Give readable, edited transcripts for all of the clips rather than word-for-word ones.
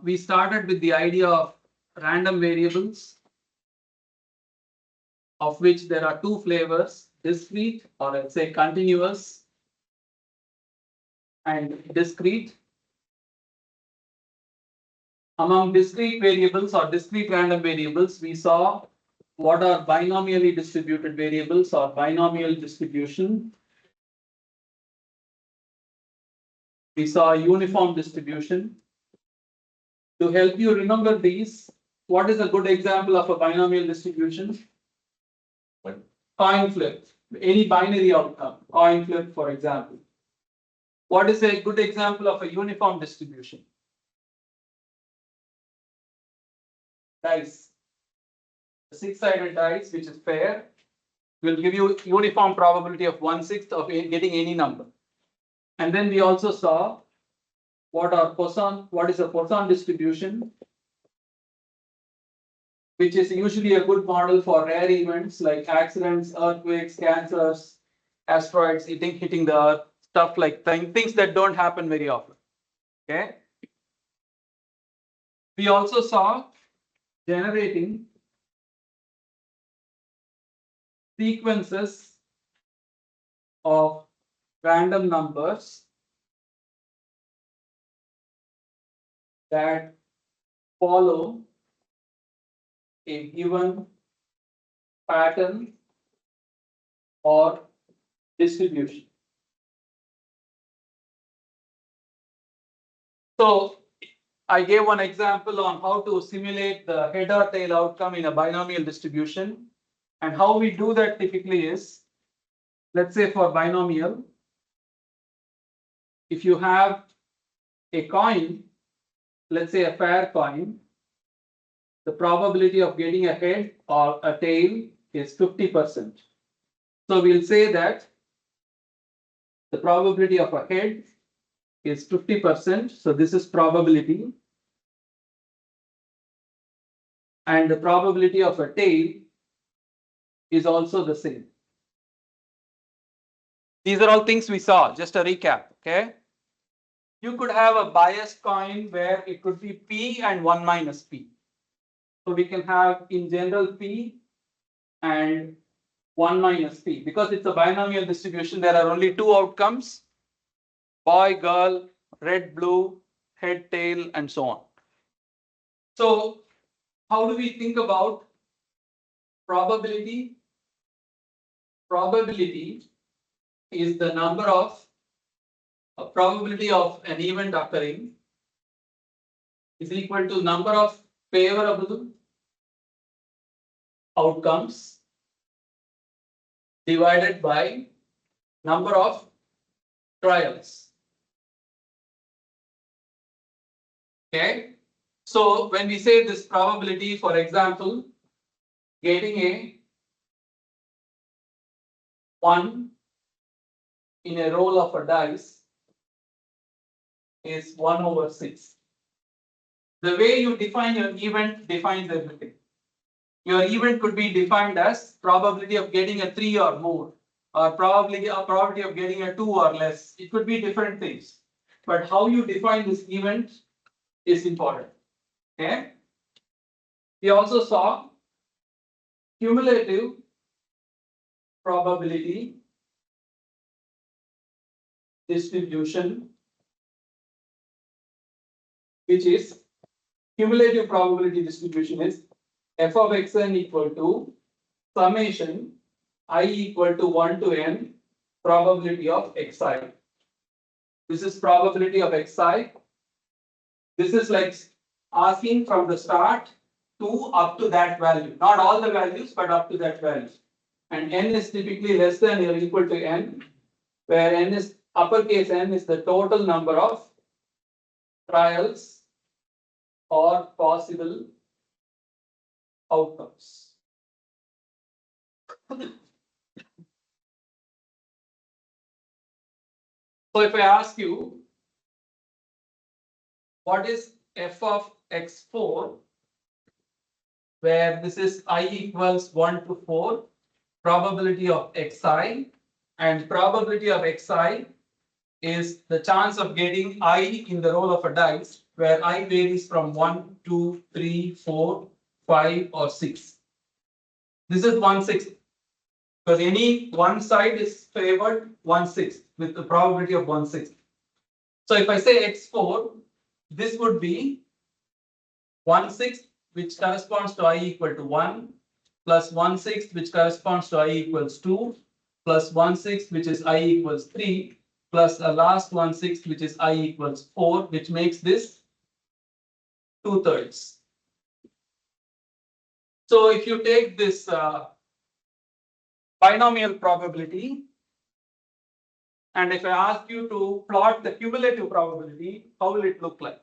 we started with the idea of random variables, of which there are two flavors, discrete, or let's say continuous, and discrete. Among discrete variables or discrete random variables, we saw what are binomially distributed variables or binomial distribution. We saw uniform distribution. To help you remember these, what is a good example of a binomial distribution? Coin flip, any binary outcome, coin flip, for example. What is a good example of a uniform distribution? Dice. The six-sided dice, which is fair, will give you uniform probability of 1/6 of getting any number. And then we also saw what is a Poisson distribution, which is usually a good model for rare events like accidents, earthquakes, cancers, asteroids hitting the earth, stuff like things that don't happen very often. Okay. We also saw generating sequences of random numbers that follow a given pattern or distribution. So I gave one example on how to simulate the head or tail outcome in a binomial distribution. And how we do that typically is, let's say for binomial, if you have a coin, let's say a fair coin, the probability of getting a head or a tail is 50%. So we'll say that the probability of a head is 50%. So this is probability. And the probability of a tail is also the same. These are all things we saw, just a recap, okay? You could have a biased coin where it could be P and 1 minus P. So we can have in general P and 1 minus P. Because it's a binomial distribution, there are only two outcomes, boy, girl, red, blue, head, tail, and so on. So how do we think about probability? Probability is the number of probability of an event occurring is equal to number of favorable outcomes divided by number of trials. Okay. So when we say this probability, for example, getting a 1 in a roll of a dice is 1/6. The way you define your event defines everything. Your event could be defined as probability of getting a 3 or more, or probability of getting a 2 or less. It could be different things. But how you define this event is important. Okay. We also saw cumulative probability distribution, which is cumulative probability distribution is f of xn equal to summation I equal to 1 to n probability of xi. This is probability of xi. This is like asking from the start to up to that value, not all the values, but up to that value. And n is typically less than or equal to n, where n is uppercase n is the total number of trials or possible outcomes. So if I ask you, what is f of x4, where this is I equals 1 to 4, probability of xi, and probability of xi is the chance of getting I in the roll of a dice where I varies from 1, 2, 3, 4, 5 or 6. This is 1/6 because any one side is favored 1/6 with the probability of 1/6. So if I say x4, this would be 1/6 which corresponds to I equal to 1 plus 1/6 which corresponds to I equals 2 plus 1/6 which is I equals 3 plus the last 1/6 which is I equals 4, which makes this 2/3. So if you take this binomial probability and if I ask you to plot the cumulative probability, how will it look like?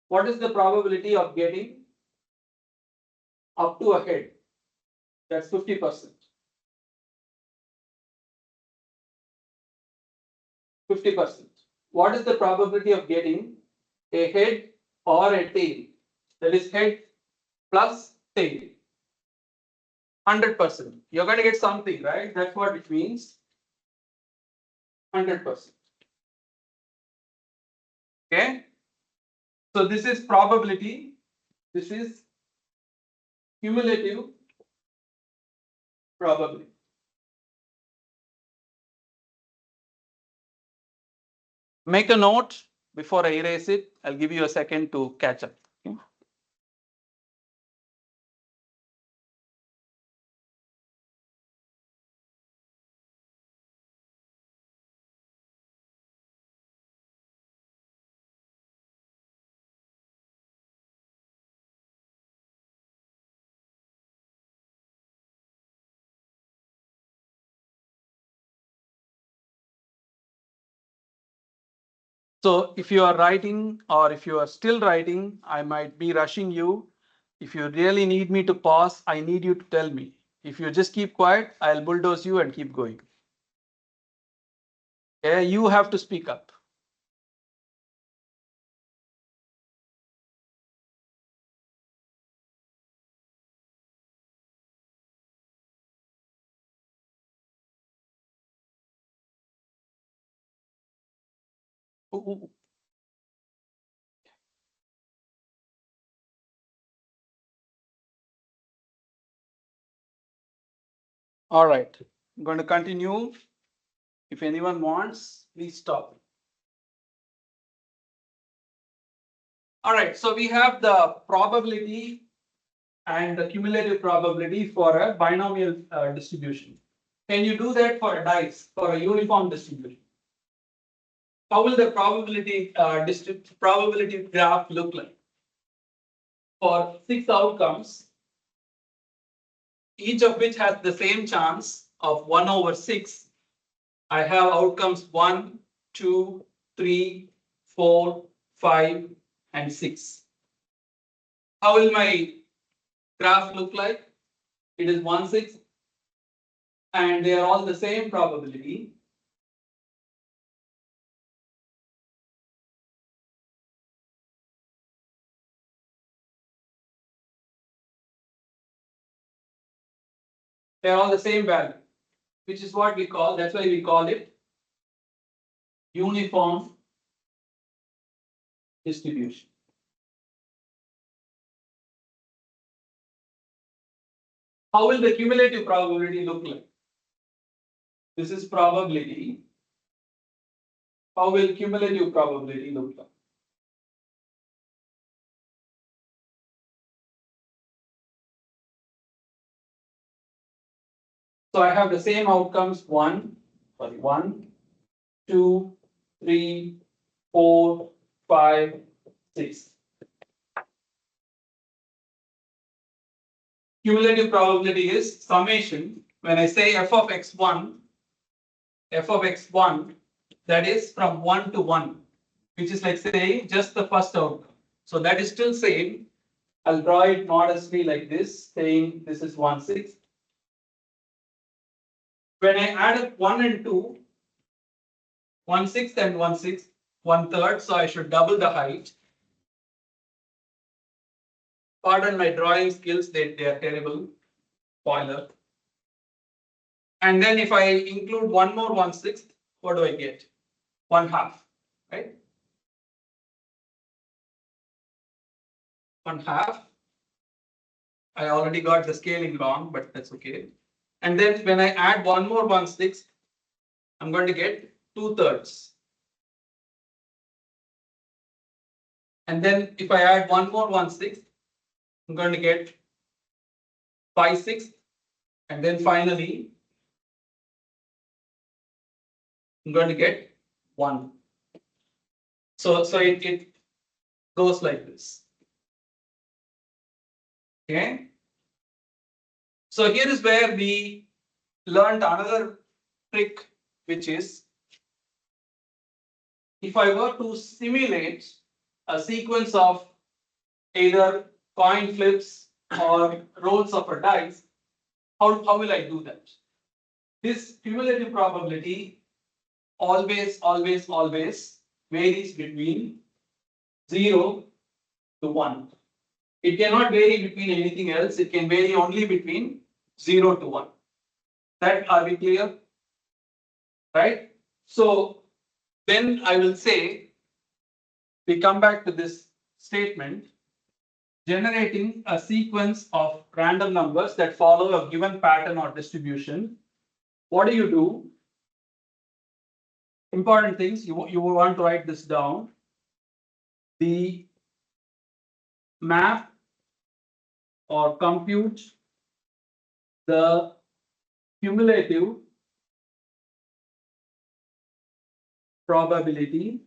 What is the probability of getting up to a head? That's 50%. 50%. What is the probability of getting a head or a tail? That is head plus tail. 100%. You're going to get something, right? That's what it means. 100%. Okay. So this is probability. This is cumulative probability. Make a note before I erase it. I'll give you a second to catch up. Okay. So if you are writing or if you are still writing, I might be rushing you. If you really need me to pause, I need you to tell me. If you just keep quiet, I'll bulldoze you and keep going. Okay, you have to speak up. Ooh. All right, I'm going to continue. If anyone wants, please stop. All right, so we have the probability and the cumulative probability for a binomial distribution. Can you do that for a dice, for a uniform distribution? How will the probability graph look like? For 6 outcomes, each of which has the same chance of 1/6. I have outcomes 1, 2, 3, 4, 5, and 6. How will my graph look like? It is 1/6, and they are all the same probability. They are all the same value, which is what we call, that's why we call it uniform distribution. How will the cumulative probability look like? This is probability. How will cumulative probability look like? So I have the same outcomes 1, 2, 3, 4, 5, 6. Cumulative probability is summation. When I say f of x1, that is from 1 to 1, which is like saying just the first outcome. So that is still same. I'll draw it modestly like this, saying this is 1/6. When I add up 1 and 2, 1/6 and 1/6, 1/3, so I should double the height. Pardon my drawing skills, they are terrible. Spoiler. And then if I include one more 1/6, what do I get? 1/2, right? 1/2. I already got the scaling wrong, but that's okay. And then when I add one more 1/6, I'm going to get 2/3. And then if I add one more 1/6, I'm going to get 5/6. And then finally, I'm going to get 1. So it goes like this. Okay. So here is where we learned another trick, which is if I were to simulate a sequence of either coin flips or rolls of a dice, how will I do that? This cumulative probability always varies between 0 to 1. It cannot vary between anything else. It can vary only between 0 to 1. That, are we clear? Right? So then I will say, we come back to this statement, generating a sequence of random numbers that follow a given pattern or distribution. What do? Important things, you want to write this down. The map or compute the cumulative probability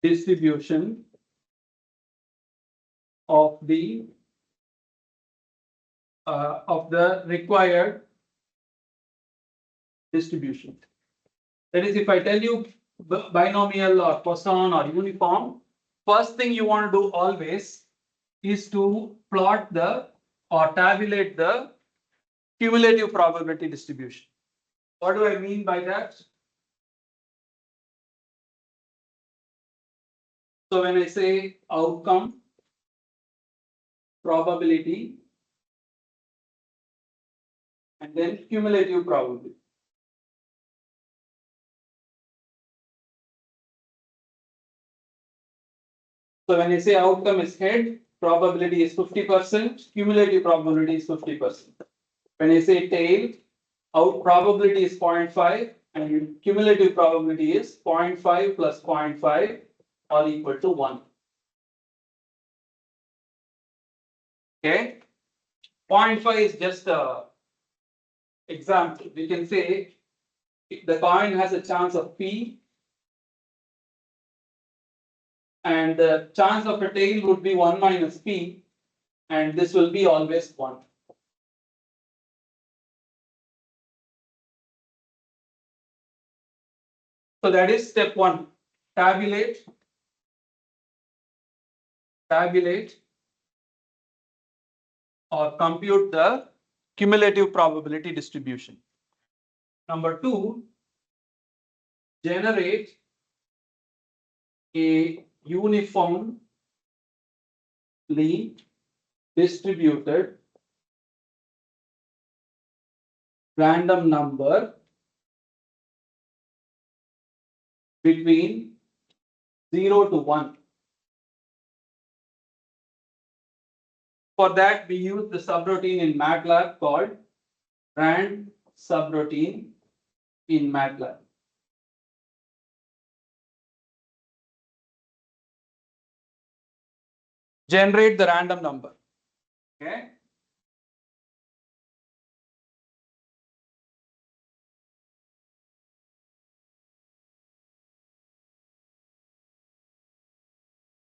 distribution of the required distribution. That is, if I tell you binomial or Poisson or uniform, first thing you want to do always is to plot the or tabulate the cumulative probability distribution. What do I mean by that? So when I say outcome probability and then cumulative probability. So when I say outcome is head, probability is 50%, cumulative probability is 50%. When I say tail, out probability is 0.5 and cumulative probability is 0.5 plus 0.5 all equal to 1. Okay, 0.5 is just a example. We can say the coin has a chance of P and the chance of a tail would be 1 minus P and this will be always 1. So that is step 1. Tabulate or compute the cumulative probability distribution. Number 2, generate a uniformly distributed random number between 0 to 1. For that, we use the subroutine in MATLAB called rand subroutine in MATLAB. Generate the random number. Okay.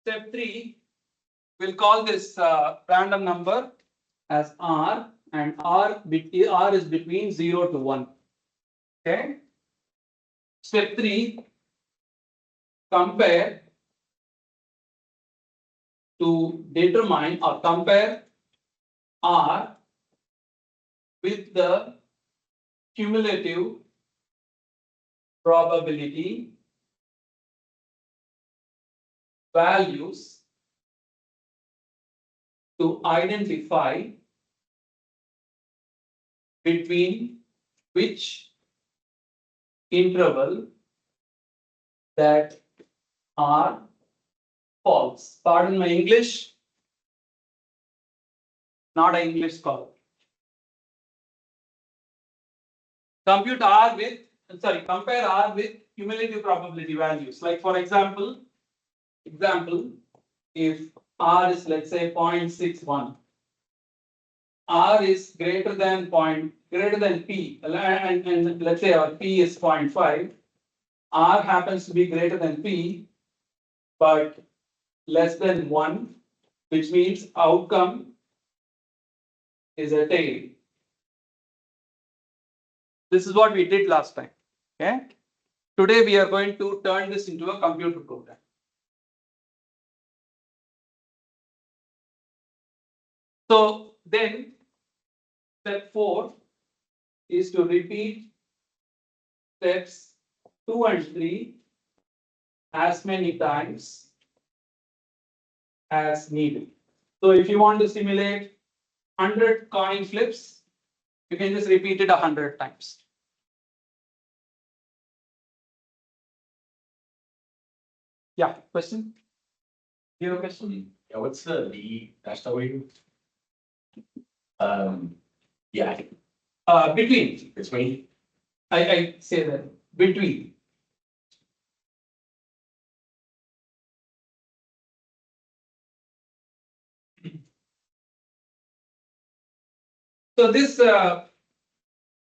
Step 3, we'll call this random number as R, and R is between 0 to 1. Okay. Step 3, compare to determine or compare R with the cumulative probability values to identify between which interval that are false. Pardon my English, not an English scholar. Compare R with cumulative probability values. Like for example, if R is, let's say, 0.61, R is greater than P, and let's say our P is 0.5, R happens to be greater than P, but less than 1, which means outcome is a tail. This is what we did last time. Okay. Today we are going to turn this into a computer program. So then step 4 is to repeat steps 2 and 3 as many times as needed. So if you want to simulate 100 coin flips, you can just repeat it 100 times. Yeah, question? You have a question? Yeah, what's the lead dash W? Yeah, Between. between. I say that. Between. So this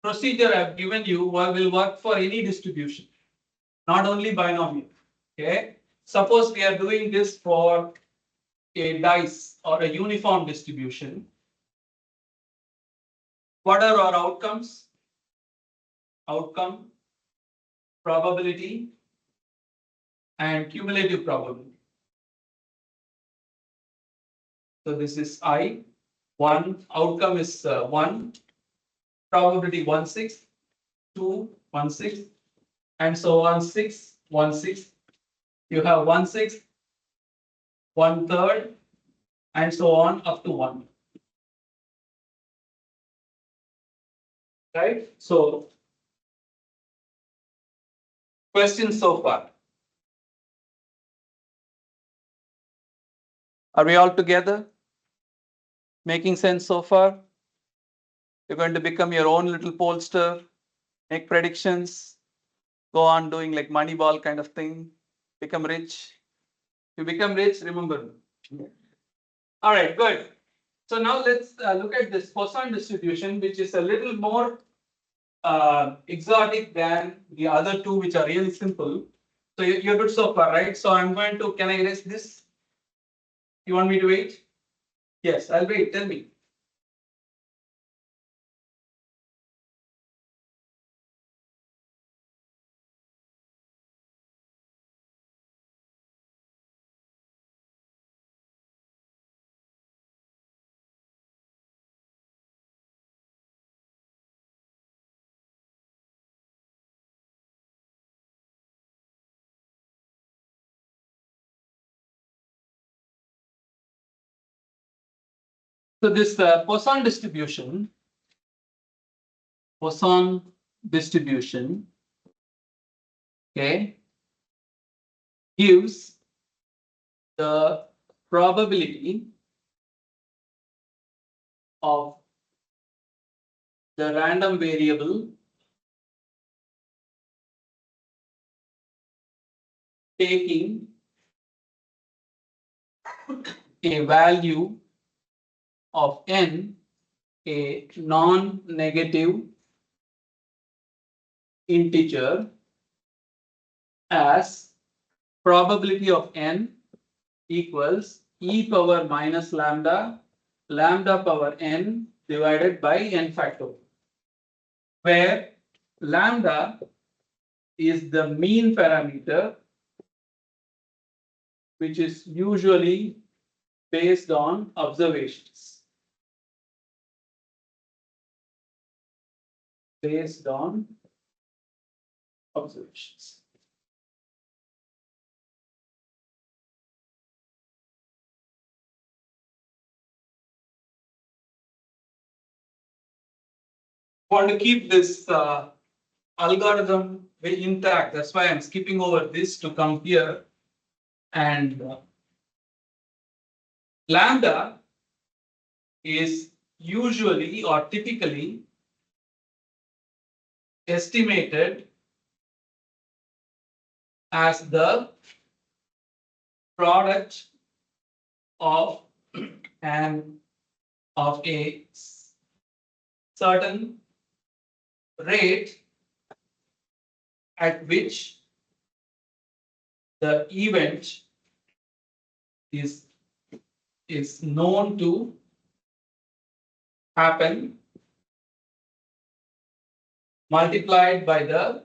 procedure I've given you will work for any distribution, not only binomial. Okay. Suppose we are doing this for a dice or a uniform distribution. What are our outcomes? Outcome, probability, and cumulative probability. So this is I. 1, outcome is 1, probability 1/6, 2, 1/6, and so on 6, 1/6. You have 1/6, 1/3, and so on up to 1. Right? So, questions so far? Are we all together? Making sense so far? You're going to become your own little pollster, make predictions, go on doing like Moneyball kind of thing, become rich. If you become rich, remember me. All right, good. So now let's look at this Poisson distribution, which is a little more exotic than the other two, which are really simple. So you're good so far, right? So I'm going to, can I erase this? You want me to wait? Yes, I'll wait. Tell me. So this Poisson distribution, okay, gives the probability of the random variable taking a value of n, a non-negative integer, as probability of n equals e power minus lambda, lambda power n divided by n factorial, where lambda is the mean parameter, which is usually based on observations. Based on observations. Want to keep this algorithm very intact. That's why I'm skipping over this to come here. And lambda is usually or typically estimated as the product of an of a certain rate at which the event is known to happen multiplied by the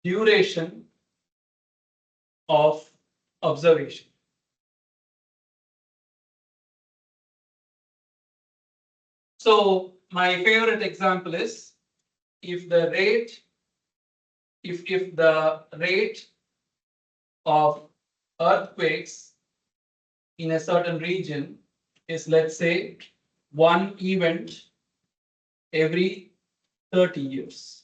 duration of observation. So my favorite example is if the rate if the rate of earthquakes in a certain region is, let's say, one event every 30 years.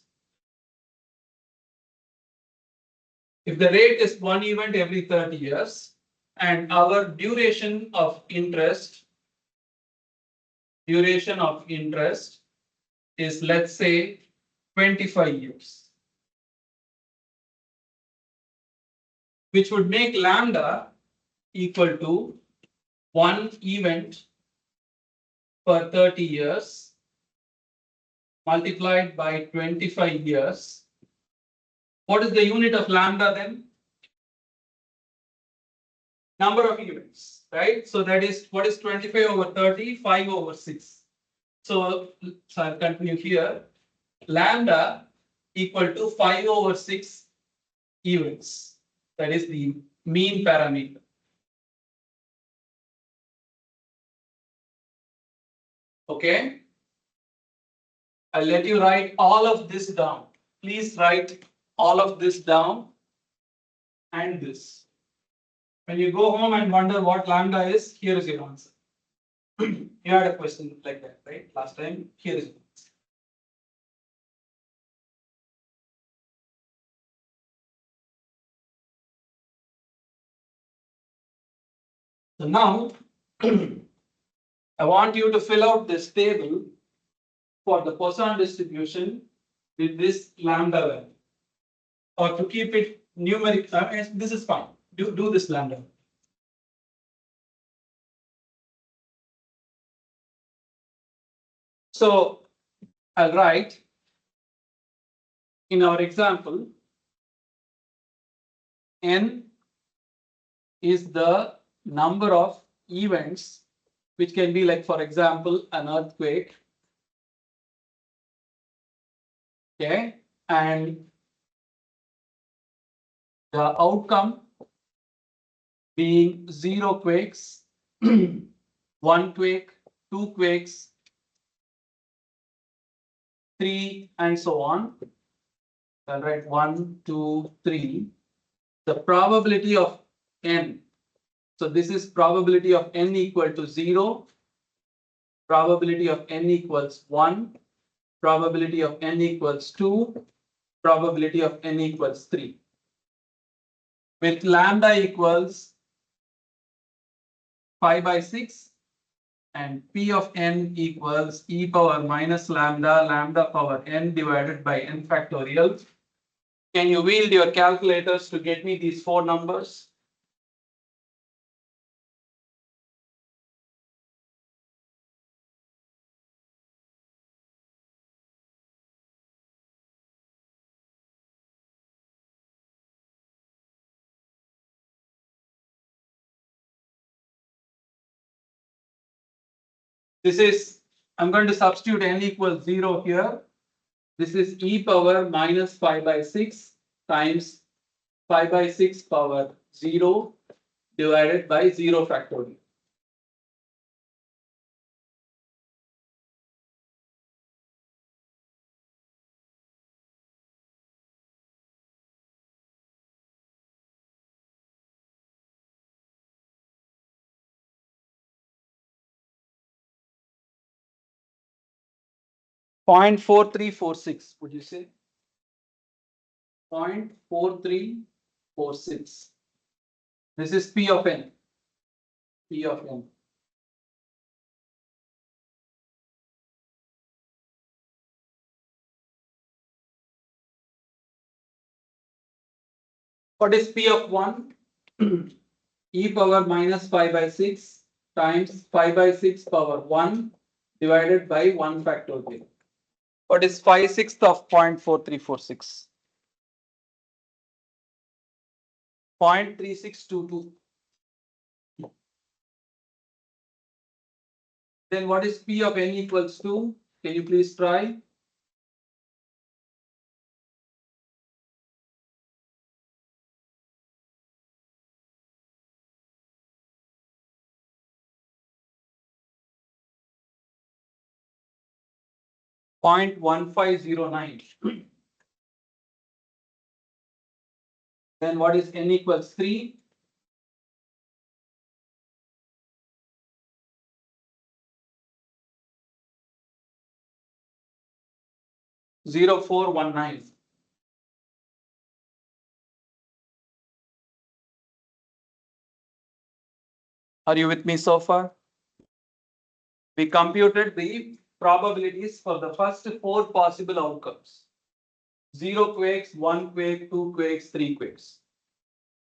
If the rate is one event every 30 years and our duration of interest is, let's say, 25 years, which would make lambda equal to one event per 30 years multiplied by 25 years. What is the unit of lambda then? Number of events, right? So that is, what is 25 over 30? 5 over 6. So I'll continue here. Lambda equal to 5 over 6 events. That is the mean parameter. Okay. I'll let you write all of this down. Please write all of this down and this. When you go home and wonder what lambda is, here is your answer. You had a question like that, right? Last time, here is your answer. So now, I want you to fill out this table for the Poisson distribution with this lambda value. Or to keep it numeric, this is fine. Do this lambda. So I'll write in our example, n is the number of events, which can be like, for example, an earthquake. Okay, and the outcome being 0 quakes, 1 quake, 2 quakes, 3, and so on. I'll write 1, 2, 3. The probability of n. So this is probability of n equal to 0, probability of n equals 1, probability of n equals 2, probability of n equals 3. With lambda equals 5 by 6 and p of n equals e power minus lambda power n divided by n factorial. Can you wield your calculators to get me these 4 numbers? This is, I'm going to substitute n equals 0 here. This is e power minus 5 by 6 times 5 by 6 power 0 divided by 0 factorial. 0.4346, would you say? 0.4346. This is P of n. P of n. What is P of 1? E power minus 5 by 6 times 5 by 6 power 1 divided by 1 factorial. What is 5/6 of 0.4346? 0.3622. Then what is P of n equals to? Can you please try? Point 1509. Then what is n equals 3? Zero 419. Are you with me so far? We computed the probabilities for the first 4 possible outcomes. 0 quakes, 1 quake, 2 quakes, 3 quakes.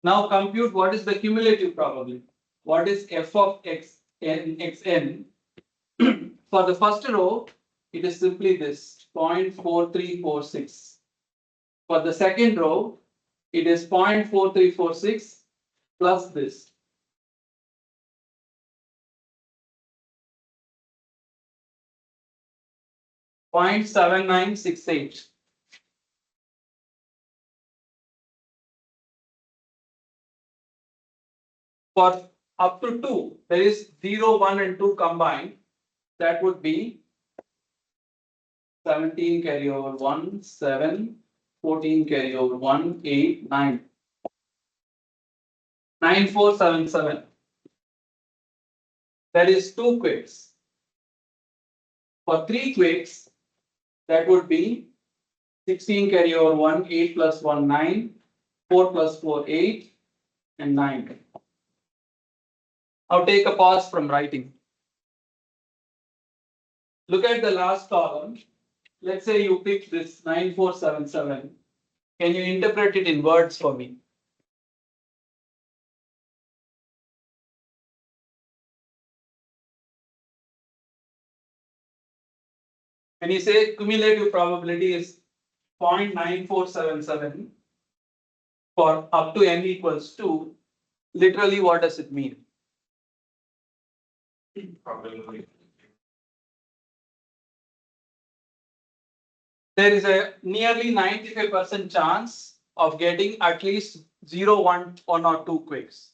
Now compute what is the cumulative probability. What is f of x n xn? For the first row, it is simply this 0.4346. For the second row, it is 0.4346 plus this. Point 7968. For up to 2, there is 0, 1 and 2 combined. That would be 17 carry over 1, 7, 14 carry over 1, 8, 9. 9477. That is 2 quakes. For 3 quakes, that would be 16 carry over 1, 8 plus 1, 9, 4 plus 4, 8, and 9. Now take a pause from writing. Look at the last column. Let's say you pick this 9477. Can you interpret it in words for me? When you say cumulative probability is 0.9477 for up to n equals 2, literally what does it mean? Probability. There is a nearly 95% chance of getting at least 0, 1 or 2 quakes.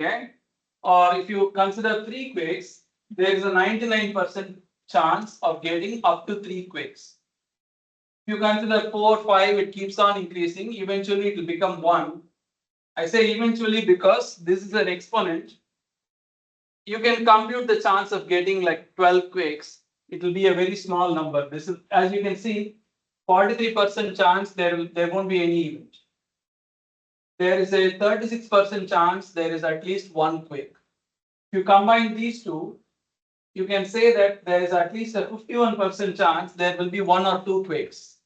Okay? Or if you consider 3 quakes, there is a 99% chance of getting up to 3 quakes. If you consider 4, 5, it keeps on increasing. Eventually, it will become 1. I say eventually because this is an exponent. You can compute the chance of getting like 12 quakes. It will be a very small number. This is, as you can see, 43% chance there won't be any event. There is a 36% chance there is at least 1 quake. If you combine these two, you can say that there is at least a 51% chance there will be 1 or 2 quakes.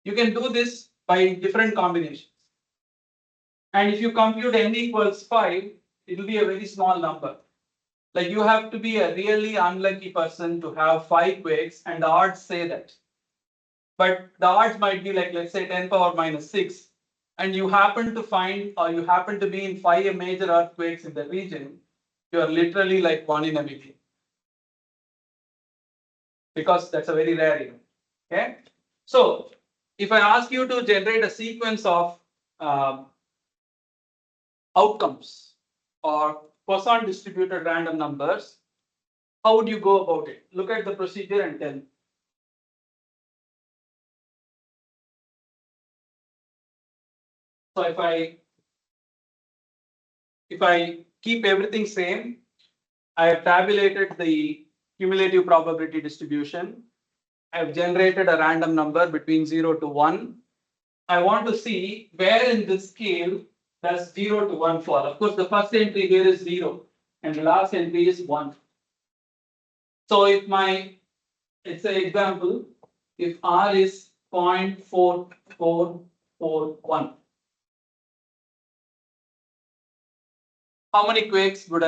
You can do this by different combinations. And if you compute n equals 5, it will be a very small number. Like you have to be a really unlucky person to have 5 quakes, and the odds say that. But the odds might be like, let's say 10 power minus 6, and you happen to find or you happen to be in 5 major earthquakes in the region, you are literally like 1 in a million. Because that's a very rare event. Okay. So if I ask you to generate a sequence of outcomes or Poisson distributed random numbers, how would you go about it? Look at the procedure and tell me. So if I keep everything same, I have tabulated the cumulative probability distribution. I've generated a random number between 0 to 1. I want to see where in this scale does 0 to 1 fall. Of course, the first entry here is 0 and the last entry is 1. So if it's an example, if R is 0.4441, how many quakes would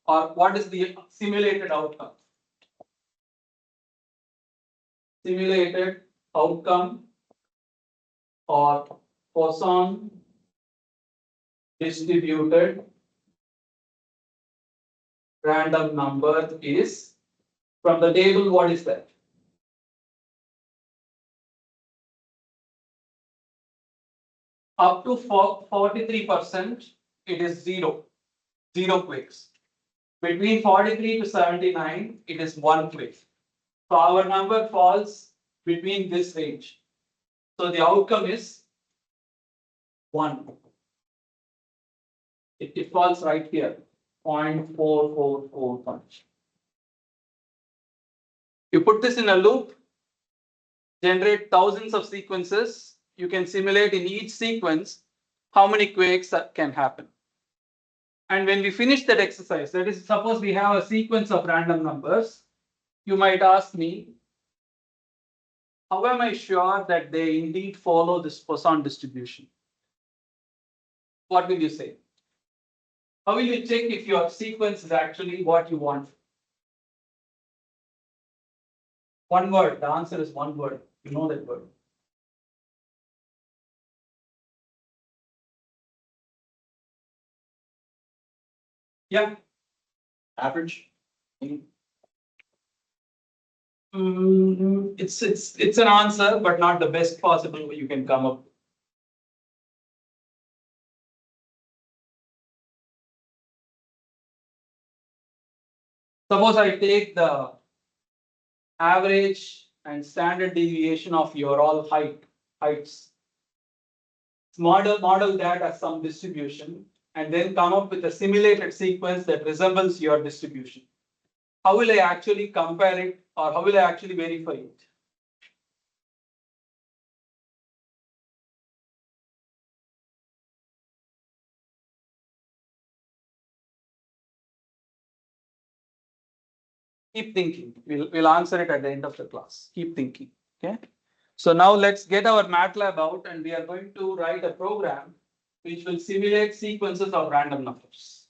or what is the simulated outcome? Simulated outcome or Poisson distributed random number is, from the table, what is that? Up to 43%, it is zero quakes. Between 43 to 79, it is 1 quake. So our number falls between this range. So the outcome is 1. It falls right here, 0.4441. You put this in a loop, generate thousands of sequences. You can simulate in each sequence how many quakes can happen. And when we finish that exercise, that is, suppose we have a sequence of random numbers, you might ask me, how am I sure that they indeed follow this Poisson distribution? What will you say? How will you check if your sequence is actually what you want? One word. The answer is one word. You know that word. Yeah. Average. It's an answer, but not the best possible way you can come up. Suppose I take the average and standard deviation of your all heights. Model that as some distribution and then come up with a simulated sequence that resembles your distribution. How will I actually compare it, or how will I actually verify it? Keep thinking. We'll answer it at the end of the class. Keep thinking. Okay. So now let's get our MATLAB out and we are going to write a program which will simulate sequences of random numbers.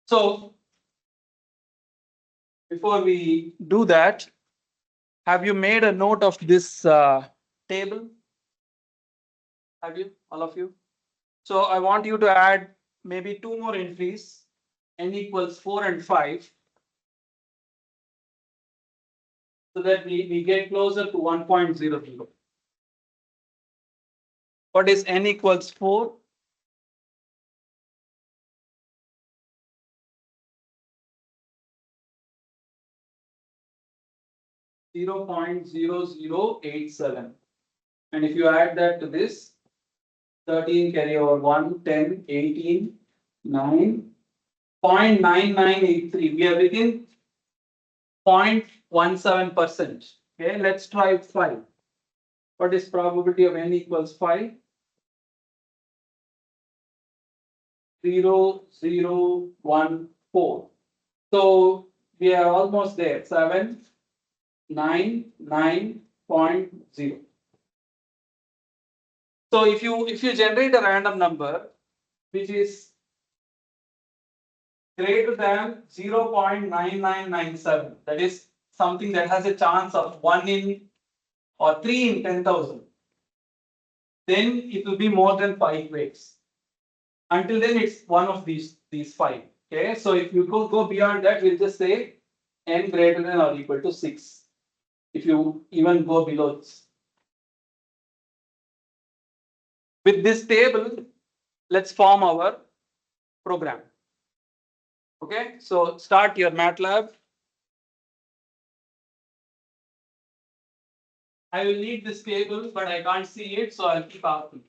So before we do that, have you made a note of this table? Have you, all of you? So I want you to add maybe 2 more entries, n equals 4 and 5, so that we get closer to 1.00. What is n equals 4? Zero 0.0087. And if you add that to this, 13 carry over 1, 10, 18, 9, 0.9983. We are within 0.17%. Okay, let's try 5. What is probability of n equals 5? 0.014. So we are almost there. 7, 9, 9.0. So if you generate a random number which is greater than 0.9997, that is something that has a chance of 1 in or 3 in 10,000, then it will be more than 5 quakes. Until then, it's one of these 5. Okay, so if you go beyond that, we'll just say n greater than or equal to 6. If you even go below this. With this table, let's form our program. Okay, so start your MATLAB. I will need this table, but I can't see it, so I'll keep asking.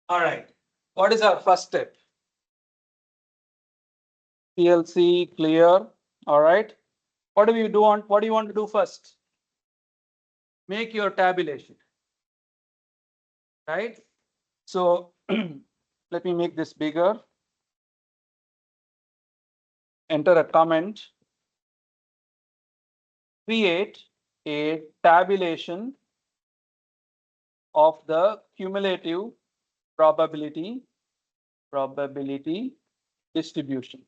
All right. What is our first step? PLC clear. All right. What do you do on? What do you want to do first? Make your tabulation. Right. So let me make this bigger. Enter a comment. Create a tabulation of the cumulative probability distribution.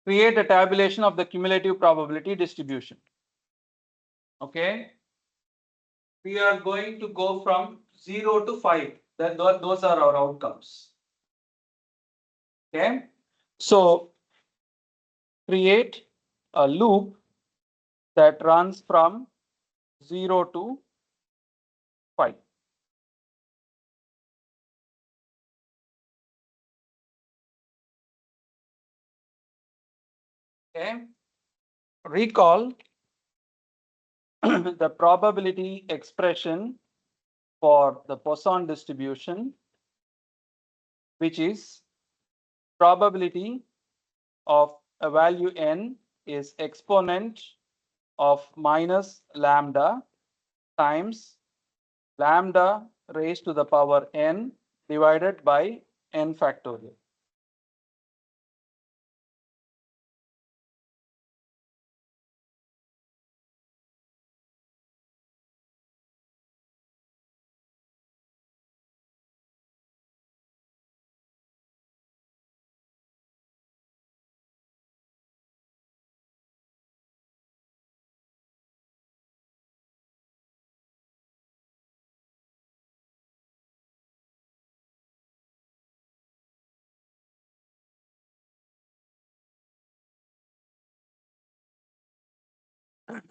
Create a tabulation of the cumulative probability distribution. Okay. We are going to go from 0 to 5. Those are our outcomes. Okay. So create a loop that runs from 0 to 5. Okay. Recall the probability expression for the Poisson distribution, which is probability of a value n is exponent of minus lambda times lambda raised to the power n divided by n factorial.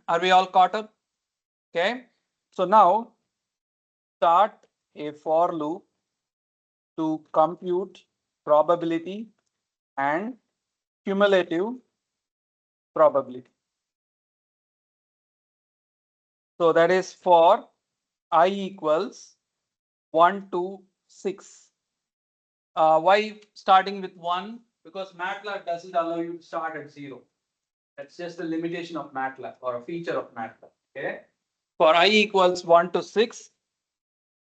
Are we all caught up? Okay. So now start a for loop to compute probability and cumulative probability. So that is for I equals 1 to 6. Why starting with 1? Because MATLAB doesn't allow you to start at 0. That's just a limitation of MATLAB or a feature of MATLAB. Okay. For I equals 1 to 6,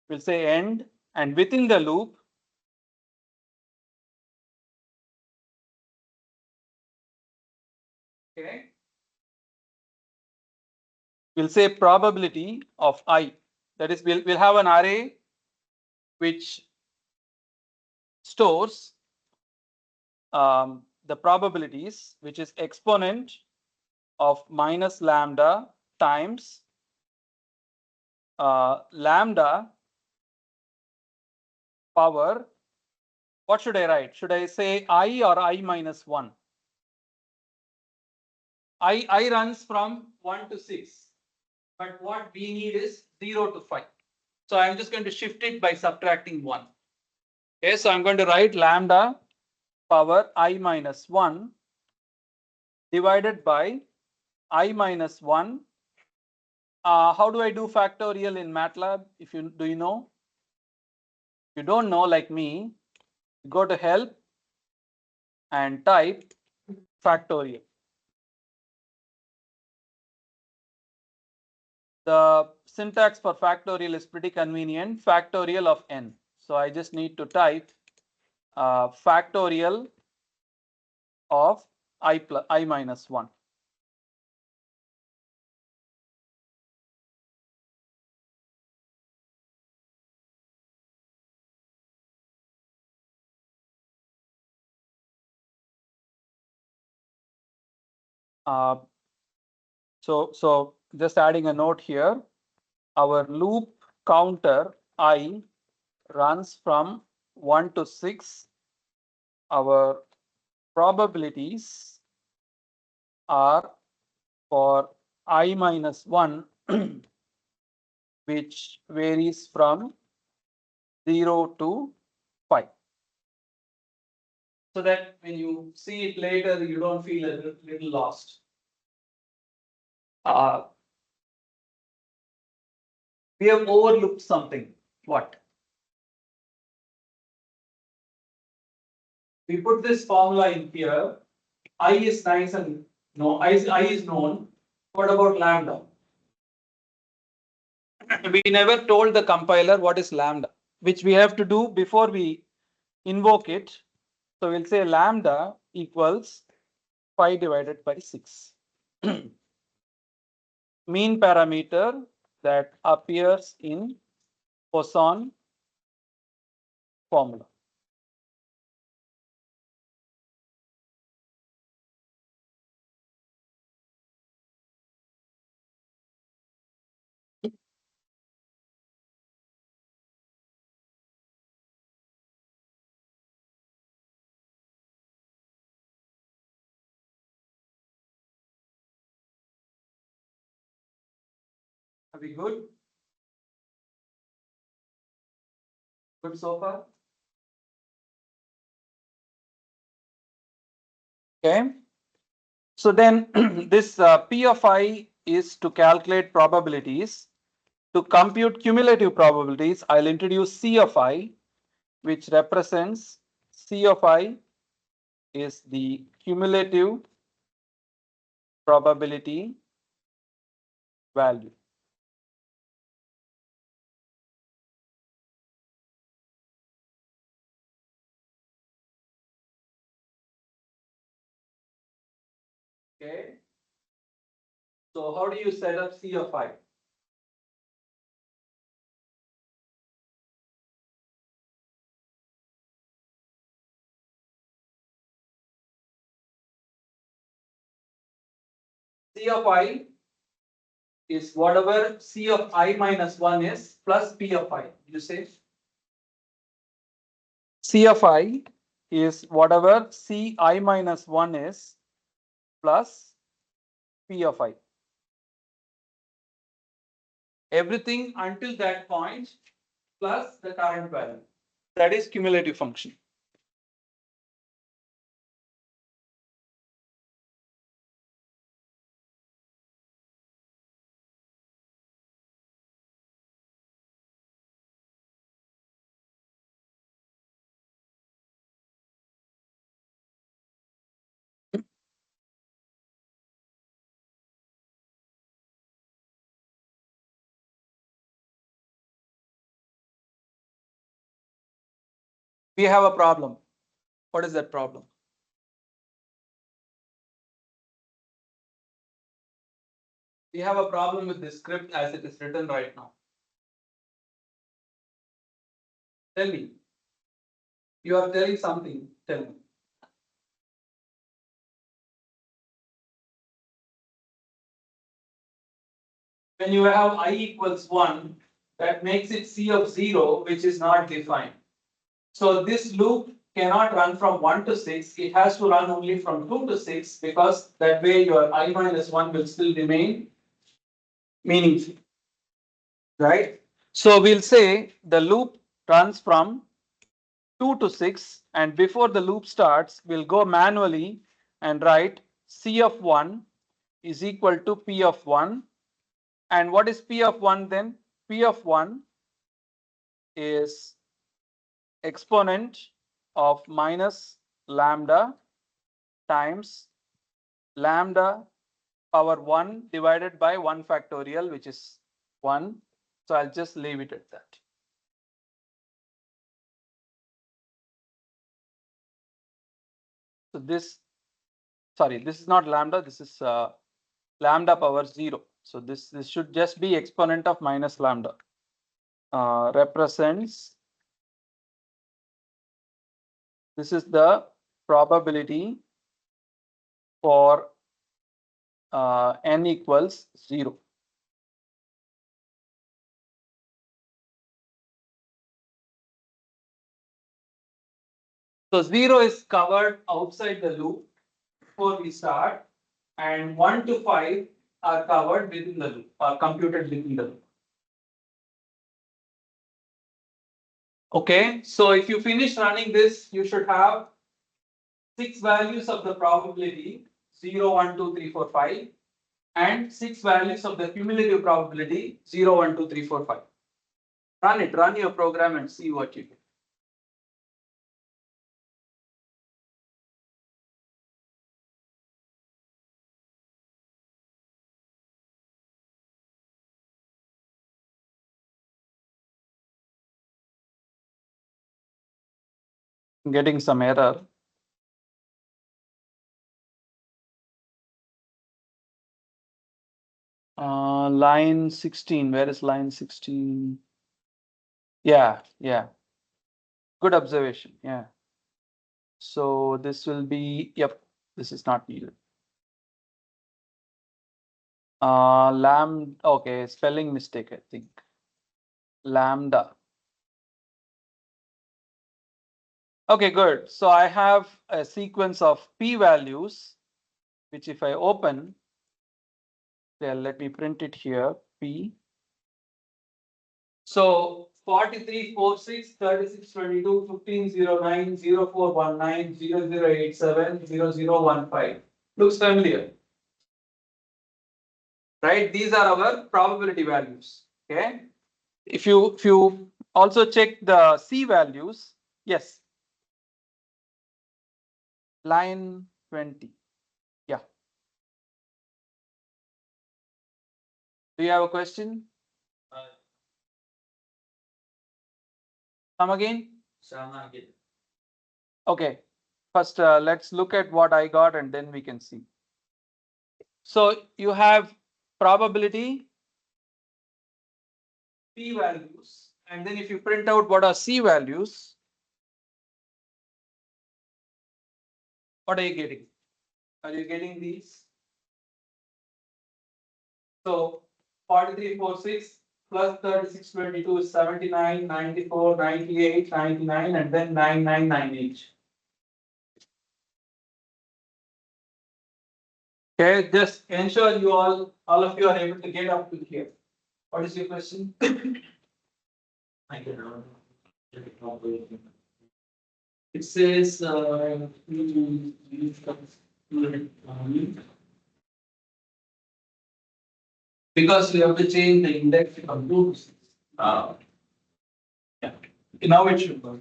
we'll say end, and within the loop, okay, we'll say probability of I. That is, we'll have an array which stores the probabilities, which is exponent of minus lambda times lambda power. What should I write? Should I say I or I minus 1? I runs from 1 to 6, but what we need is 0 to 5. So I'm just going to shift it by subtracting 1. Okay, so I'm going to write lambda power I minus 1 divided by I minus 1. How do I do factorial in MATLAB? Do you know? If you don't know, like me, go to help and type factorial. The syntax for factorial is pretty convenient. Factorial of n. So I just need to type factorial of I minus 1. So just adding a note here, our loop counter I runs from 1 to 6. Our probabilities are for I minus 1 which varies from 0 to 5. So that when you see it later, you don't feel a little lost. We have overlooked something. What? We put this formula in here. I is nice and no, I is known. What about lambda? We never told the compiler what is lambda, which we have to do before we invoke it. So we'll say lambda equals 5 divided by 6. Mean parameter that appears in Poisson formula. Are we good? Good so far? Okay. So then this P of I is to calculate probabilities. To compute cumulative probabilities, I'll introduce C of I, which represents C of I is the cumulative probability value. Okay. So how do you set up C of I? C of I is whatever C of I minus 1 is plus P of I. You say C of I is whatever C I minus 1 is plus P of I. Everything until that point plus the current value. That is cumulative function. We have a problem. What is that problem? We have a problem with this script as it is written right now. Tell me. You are telling something. Tell me. When you have I equals 1, that makes it C of 0, which is not defined. So this loop cannot run from 1 to 6. It has to run only from 2 to 6 because that way your I minus 1 will still remain meaningful. Right? So we'll say the loop runs from 2 to 6, and before the loop starts, we'll go manually and write C of 1 is equal to P of 1. And what is P of 1 then? P of 1 is exponent of minus lambda times lambda power 1 divided by 1 factorial, which is 1. So I'll just leave it at that. So this is not lambda, this is lambda power 0. So this should just be exponent of minus lambda. Represents, this is the probability for n equals 0. So 0 is covered outside the loop before we start, and 1 to 5 are covered within the loop, are computed within the loop. Okay, so if you finish running this, you should have 6 values of the probability 0, 1, 2, 3, 4, 5, and 6 values of the cumulative probability 0, 1, 2, 3, 4, 5. Run it, run your program and see what you get. Getting some error. Line 16, where is line 16? Yeah, yeah. Good observation, yeah. So this will be, yep, this is not needed. Okay, spelling mistake, I think. Lambda. Okay, good. So I have a sequence of p values, which if I open, well, let me print it here, p. So 43, 46, 36, 22, 15, 09, 04, 19, 0087, 0015. Looks familiar, right? These are our probability values. Okay. If you also check the C values, yes. Line 20. Yeah. Do you have a question? Come again? Okay. First, let's look at what I got and then we can see. So you have probability P values, and then if you print out what are C values, what are you getting? Are you getting these? So 43, 46 plus 36, 22 is 79, 94, 98, 99, and then 9998. Okay, just ensure you all of you are able to get up to here. What is your question? It says because we have to change the index from 2 to 6. Yeah. Now it should work.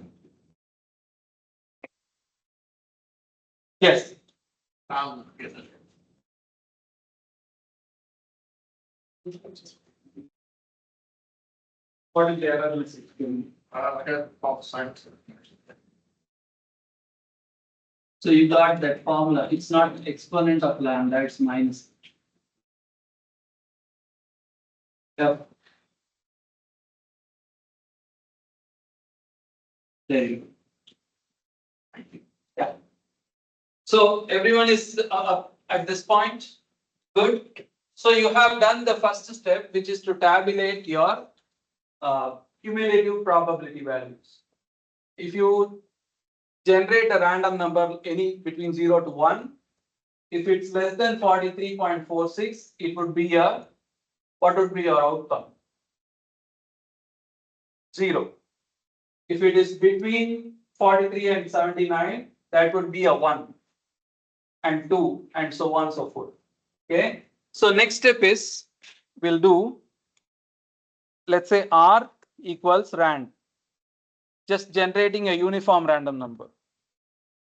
Yes. What is the error message? So you got that formula. It's not exponent of lambda, it's minus. Yep. There you go. Yeah. So everyone is at this point. Good. So you have done the first step, which is to tabulate your cumulative probability values. If you generate a random number any between 0 to 1, if it's less than 43.46, it would be a, what would be your outcome? 0. If it is between 43 and 79, that would be a 1 and 2 and so on and so forth. Okay. So next step is we'll do, let's say R equals rand, just generating a uniform random number.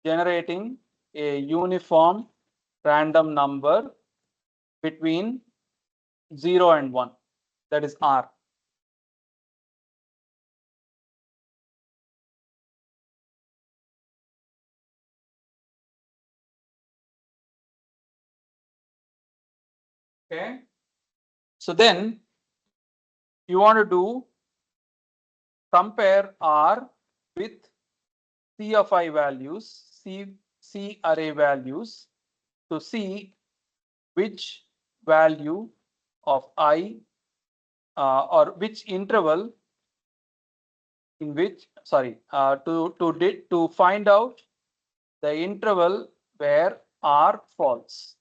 Generating a uniform random number between 0 and 1, that is R. Okay. So then you want to do compare R with C of I values, C array values, to see which value of I or which interval in which, sorry, to find out the interval where R false.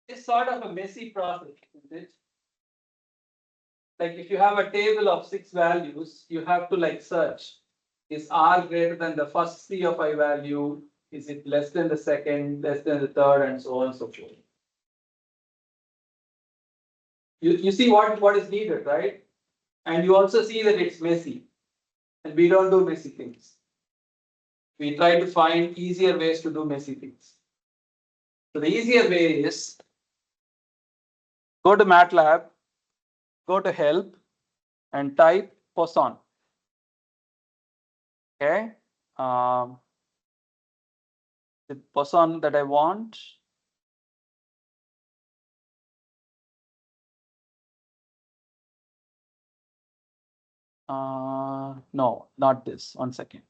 It's sort of a messy process, isn't it? Like if you have a table of 6 values, you have to like search. Is R greater than the first 3 or 5 value? Is it less than the second, less than the third, and so on and so forth. You see what is needed, right? And you also see that it's messy. And we don't do messy things. We try to find easier ways to do messy things. So the easier way is go to MATLAB, go to help, and type Poisson. Okay. The Poisson that I want. No, not this. 1 second.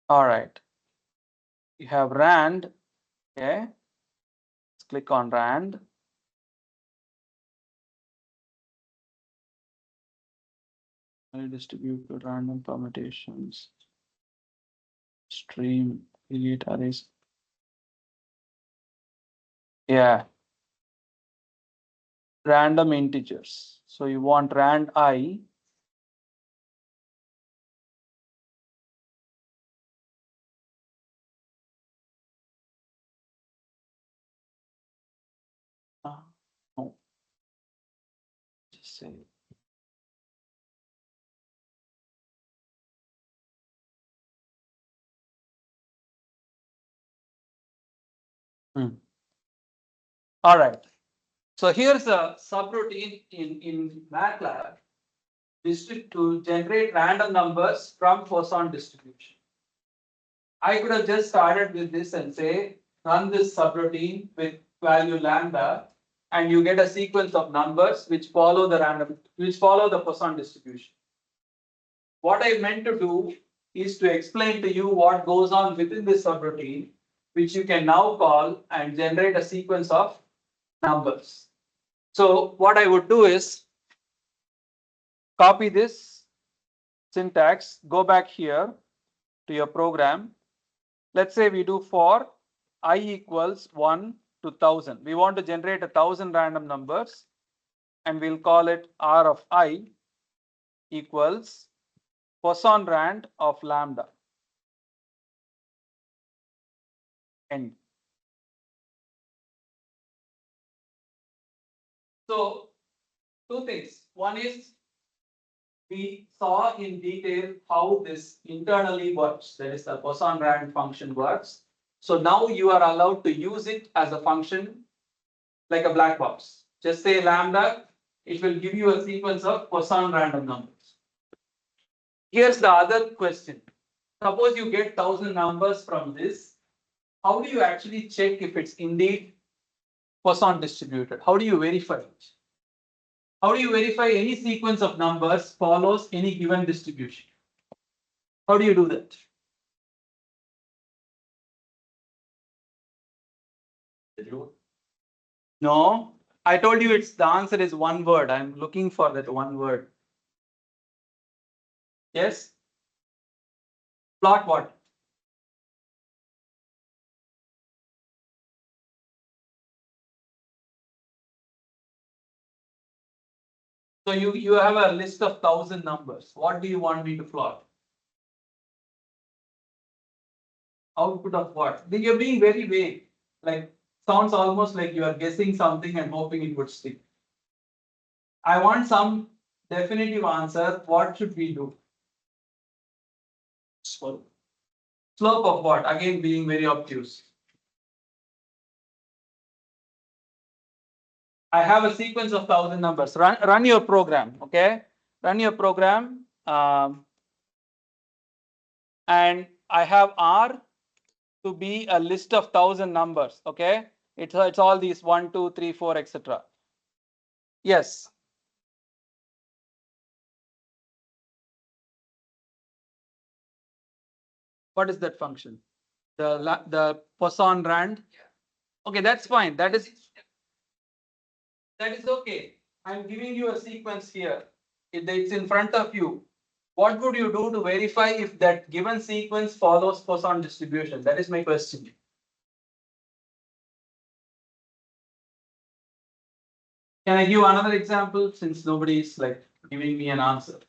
All right. You have RAND. Okay. Let's click on RAND. Distributed random permutations. Stream, create arrays. Yeah. Random integers. So you want rand I. No. Just say. All right. So here's a subroutine in MATLAB to generate random numbers from Poisson distribution. I could have just started with this and say, run this subroutine with value lambda, and you get a sequence of numbers which follow the Poisson distribution. What I meant to do is to explain to you what goes on within this subroutine, which you can now call and generate a sequence of numbers. So what I would do is copy this syntax, go back here to your program. Let's say we do for I equals 1 to 1000. We want to generate 1000 random numbers, and we'll call it R of I equals Poisson rand of lambda. N. So two things. One is we saw in detail how this internally works. That is the Poisson rand function works. So now you are allowed to use it as a function like a black box. Just say lambda, it will give you a sequence of Poisson random numbers. Here's the other question. Suppose you get 1000 numbers from this. How do you actually check if it's indeed Poisson distributed? How do you verify it? How do you verify any sequence of numbers follows any given distribution? How do you do that? No, I told you the answer is one word. I'm looking for that one word. Yes? Plot what? So you have a list of 1000 numbers. What do you want me to plot? Output of what? You're being very vague. Like sounds almost like you are guessing something and hoping it would stick. I want some definitive answer. What should we do? Slope. Slope of what? Again, being very obtuse. I have a sequence of 1000 numbers. Run your program. Okay. Run your program. And I have R to be a list of 1000 numbers. Okay. It's all these 1, 2, 3, 4, etc. Yes. What is that function? The Poisson rand. Okay, that's fine. That is okay. I'm giving you a sequence here. It's in front of you. What would you do to verify if that given sequence follows Poisson distribution? That is my question. Can I give another example since nobody is like giving me an answer?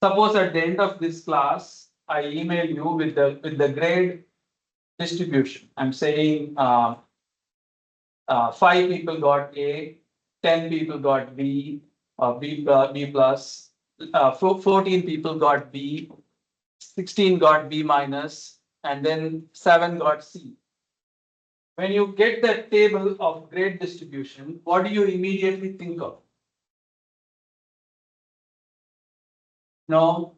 Suppose at the end of this class, I email you with the grade distribution. I'm saying 5 people got A, 10 people got B, B plus, 14 people got B, 16 got B minus, and then 7 got C. When you get that table of grade distribution, what do you immediately think of? No.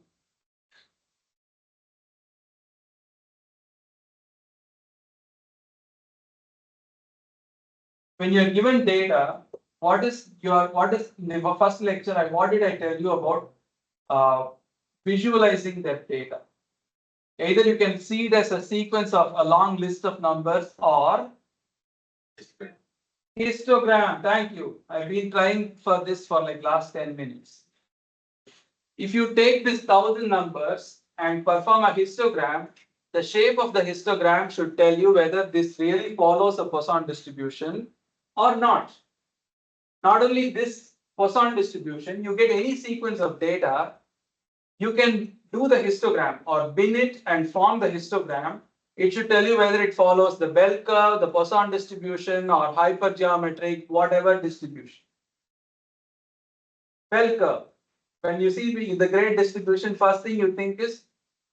When you're given data, what is in the first lecture, what did I tell you about visualizing that data? Either you can see it as a sequence of a long list of numbers or histogram. Thank you. I've been trying for this for like last 10 minutes. If you take this 1,000 numbers and perform a histogram, the shape of the histogram should tell you whether this really follows a Poisson distribution or not. Not only this Poisson distribution, you get any sequence of data, you can do the histogram or bin it and form the histogram. It should tell you whether it follows the bell curve, the Poisson distribution, or hypergeometric, whatever distribution. Bell curve. When you see the grade distribution, first thing you think is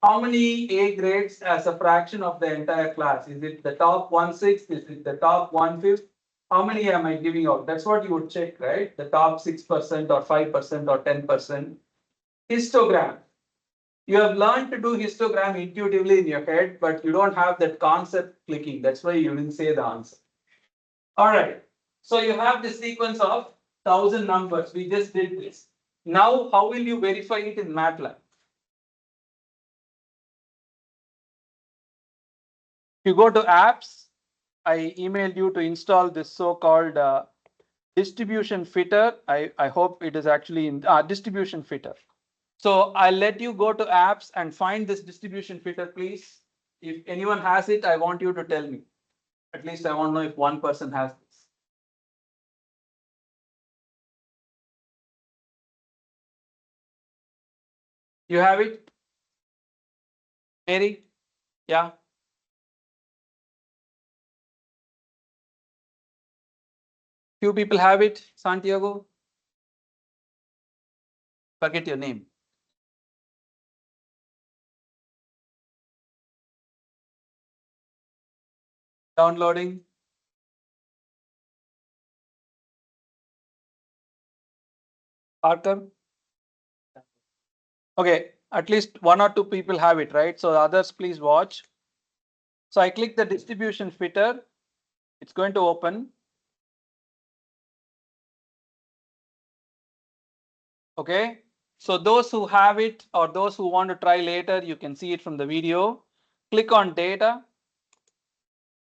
how many A grades as a fraction of the entire class? Is it the top 1/6? Is it the top 1/5? How many am I giving out? That's what you would check, right? The top 6% or 5% or 10%. Histogram. You have learned to do histogram intuitively in your head, but you don't have that concept clicking. That's why you didn't say the answer. All right. So you have the sequence of 1,000 numbers. We just did this. Now, how will you verify it in MATLAB? If you go to apps, I emailed you to install this so-called distribution fitter. I hope it is actually in distribution fitter. So I'll let you go to apps and find this distribution fitter, please. If anyone has it, I want you to tell me. At least I want to know if one person has this. You have it? Mary? Yeah. Few people have it. Santiago? Forget your name. Downloading. Parker? Okay, at least 1 or 2 people have it, right? So others, please watch. So I click the distribution fitter. It's going to open. Okay. So those who have it or those who want to try later, you can see it from the video. Click on data.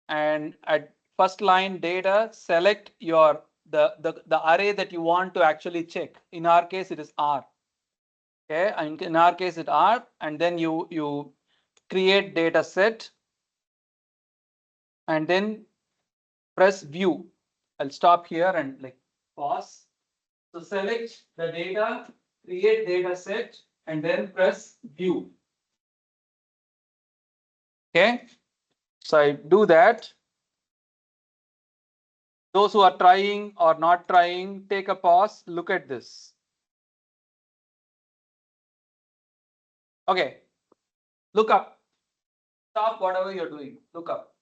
And at first line data, select your the array that you want to actually check. In our case, it is R. Okay, and in our case, it's R, and then you create data set, and then press view. I'll stop here and like pause. So select the data, create data set, and then press view. Okay, so I do that. Those who are trying or not trying, take a pause, look at this. Okay, look up. Stop whatever you're doing. Look up.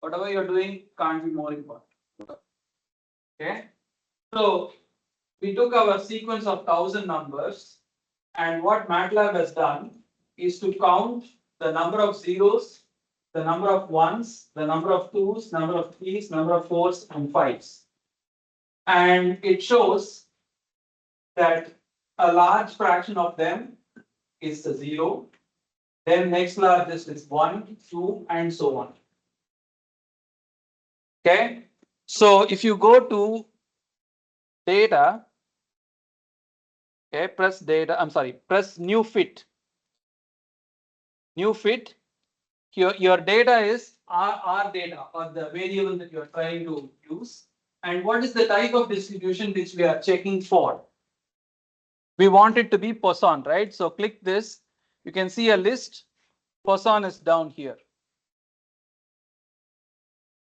Whatever you're doing can't be more important. Look up. Okay. So we took our sequence of 1,000 numbers, and what MATLAB has done is to count the number of zeros, the number of ones, the number of twos, number of threes, number of fours, and fives. And it shows that a large fraction of them is a zero. Then next largest is 1, 2, and so on. Okay. So if you go to data. Okay, press data. I'm sorry, press new fit. New fit. Your data is R data, or the variable that you are trying to use. And what is the type of distribution which we are checking for? We want it to be Poisson, right? So click this. You can see a list. Poisson is down here.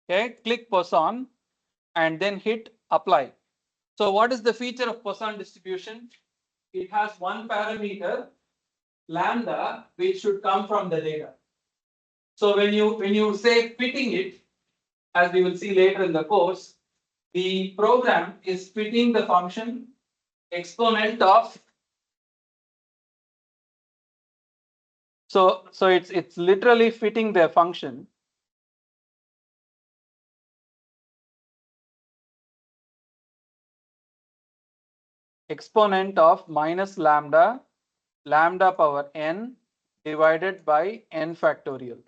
Okay, click Poisson and then hit apply. So what is the feature of Poisson distribution? It has one parameter, lambda, which should come from the data. So when you say fitting it, as we will see later in the course, the program is fitting the function exponent of. So it's literally fitting the function exponent of minus lambda power n divided by n factorial,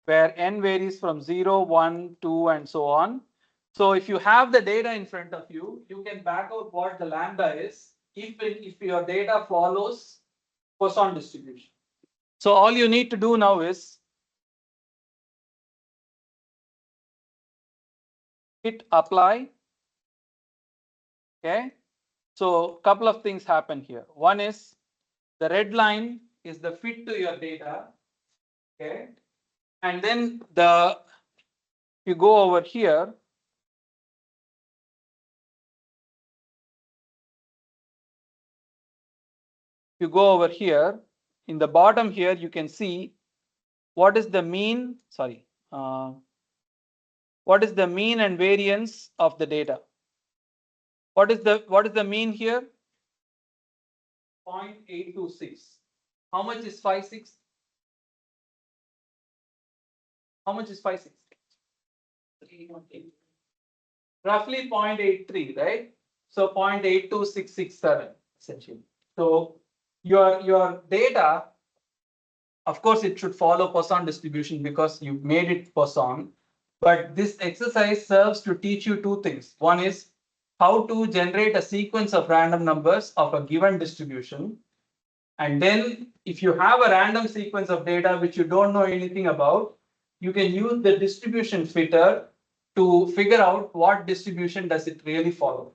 where n varies from 0, 1, 2 and so on. So if you have the data in front of you, you can back out what the lambda is if your data follows Poisson distribution. So all you need to do now is hit apply. Okay, so couple of things happen here. One is the red line is the fit to your data. Okay, and then you go over here. You go over here in the bottom here, you can see what is the mean. Sorry, what is the mean and variance of the data? What is the mean here? 0.826. How much is 5.6? How much is 5.6? Roughly 0.83, right? So 0.82667 essentially. So your data, of course, it should follow Poisson distribution because you made it Poisson. But this exercise serves to teach you two things. One is how to generate a sequence of random numbers of a given distribution. And then if you have a random sequence of data which you don't know anything about, you can use the distribution fitter to figure out what distribution does it really follow.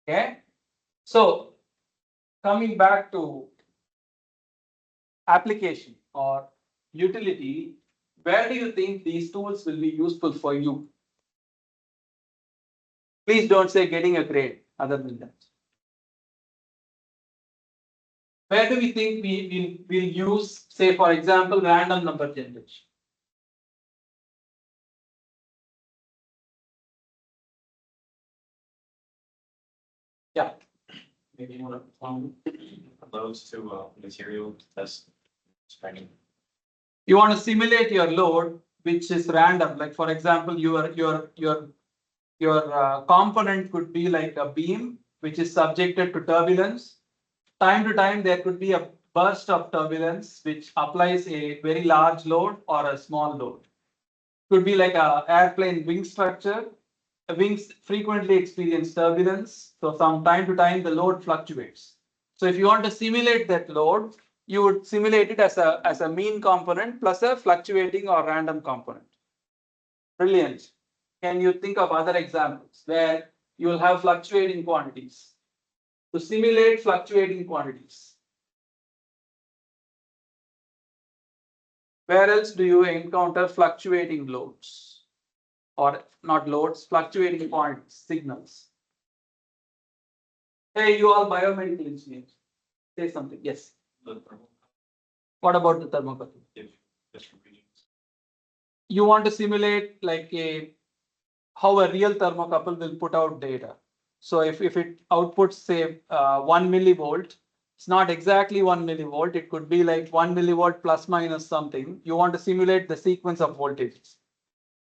Okay, so coming back to application or utility, where do you think these tools will be useful for you? Please don't say getting a grade other than that. Where do we think we'll use, say, for example, random number generation? Yeah. Maybe you want to loads to material test training. You want to simulate your load, which is random. Like for example, your component could be like a beam, which is subjected to turbulence. Time to time, there could be a burst of turbulence, which applies a very large load or a small load. Could be like a airplane wing structure. The wings frequently experience turbulence. So from time to time, the load fluctuates. So if you want to simulate that load, you would simulate it as a mean component plus a fluctuating or random component. Brilliant. Can you think of other examples where you will have fluctuating quantities? To simulate fluctuating quantities. Where else do you encounter fluctuating loads? Or not loads, fluctuating quantities, signals. Hey, you all biomedical engineers. Say something. Yes. What about the thermocouple? You want to simulate like how a real thermocouple will put out data. So if it outputs say 1 millivolt, it's not exactly 1 millivolt. It could be like 1 millivolt plus minus something. You want to simulate the sequence of voltages.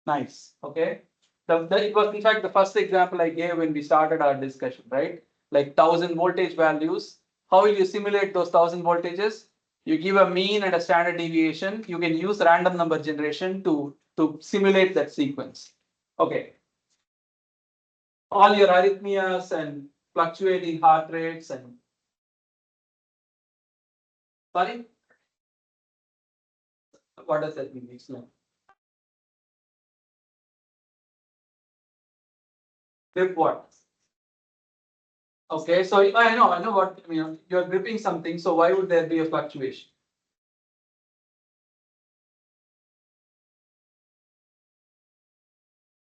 Nice. Okay. It was in fact the first example I gave when we started our discussion, right? Like 1000 voltage values. How will you simulate those 1000 voltages? You give a mean and a standard deviation. You can use random number generation to simulate that sequence. Okay. all your arrhythmias and fluctuating heart rates and. Sorry? What does that mean? Explain. Grip what? Okay, so I know what, you're gripping something, so why would there be a fluctuation?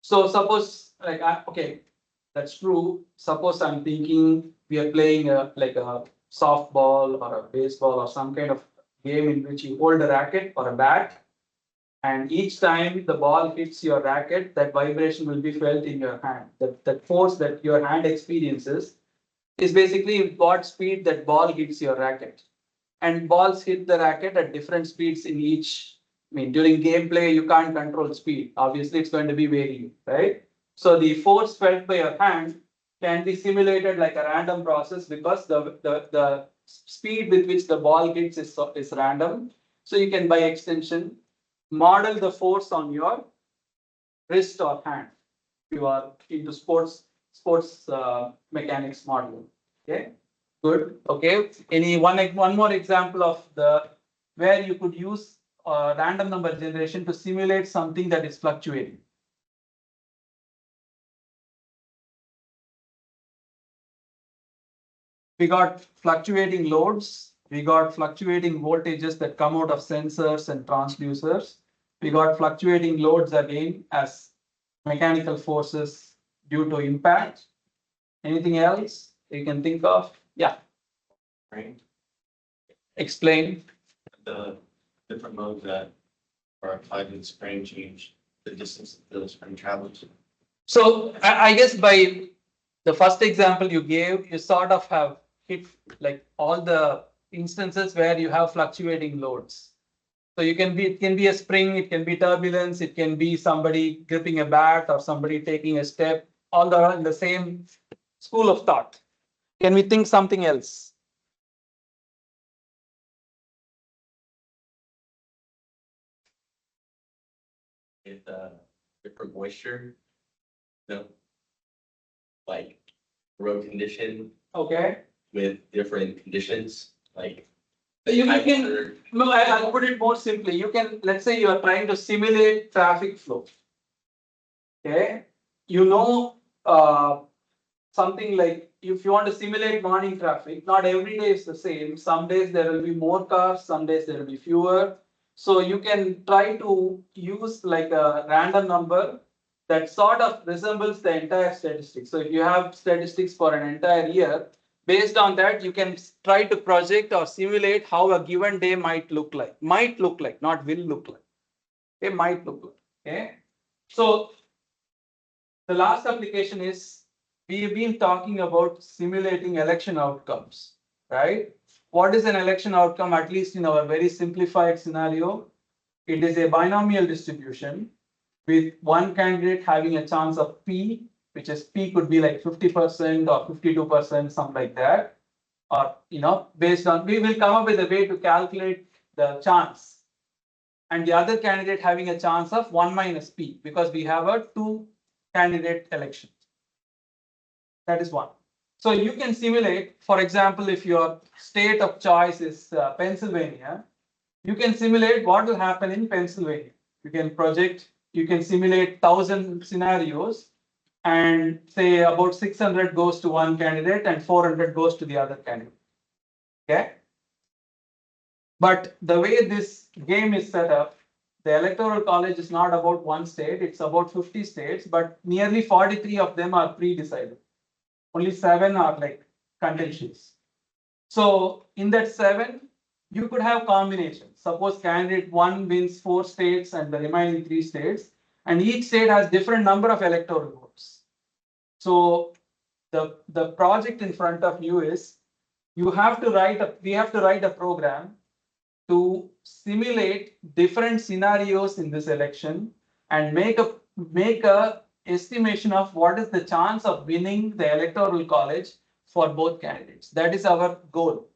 So suppose, like, okay, that's true. Suppose I'm thinking we are playing like a softball or a baseball or some kind of game in which you hold a racket or a bat, and each time the ball hits your racket, that vibration will be felt in your hand. That force that your hand experiences is basically what speed that ball hits your racket. And balls hit the racket at different speeds in each. I mean, during gameplay, you can't control speed. Obviously, it's going to be varying, right? So the force felt by your hand can be simulated like a random process because the speed with which the ball hits is random. So you can, by extension, model the force on your wrist or hand. If you are into sports mechanics modeling. Okay. Good. Okay. Any one more example of the where you could use random number generation to simulate something that is fluctuating. We got fluctuating loads. We got fluctuating voltages that come out of sensors and transducers. We got fluctuating loads again as mechanical forces due to impact. Anything else you can think of? Yeah. Right? Explain. The different modes that are applied to the spring change the distance that the spring travels. So I guess by the first example you gave, you sort of have hit like all the instances where you have fluctuating loads. So it can be a spring, it can be turbulence, it can be somebody gripping a bat or somebody taking a step, all are in the same school of thought. Can we think something else? With different moisture, no, like road condition Okay. with different conditions, like You high can, water. no, I'll put it more simply. You can, let's say you are trying to simulate traffic flow. Okay. You know, something like if you want to simulate morning traffic, not every day is the same. Some days there will be more cars, some days there will be fewer. So you can try to use like a random number that sort of resembles the entire statistics. So if you have statistics for an entire year, based on that, you can try to project or simulate how a given day might look like. Might look like, not will look like. It might look like. Okay. So the last application is we've been talking about simulating election outcomes, right? What is an election outcome, at least in our very simplified scenario? It is a binomial distribution with one candidate having a chance of P, which is P could be like 50% or 52%, something like that. Or, based on, we will come up with a way to calculate the chance. And the other candidate having a chance of 1 minus P because we have a 2-candidate election. That is one. So you can simulate, for example, if your state of choice is Pennsylvania, you can simulate what will happen in Pennsylvania. You can project, you can simulate 1,000 scenarios and say about 600 goes to one candidate and 400 goes to the other candidate. Okay. But the way this game is set up, the electoral college is not about one state, it's about 50 states, but nearly 43 of them are pre-decided. Only 7 are like contentious. So in that 7, you could have combinations. Suppose candidate 1 wins 4 states and the remaining 3 states, and each state has different number of electoral votes. So the project in front of you is we have to write a program to simulate different scenarios in this election and make a estimation of what is the chance of winning the electoral college for both candidates. That is our goal.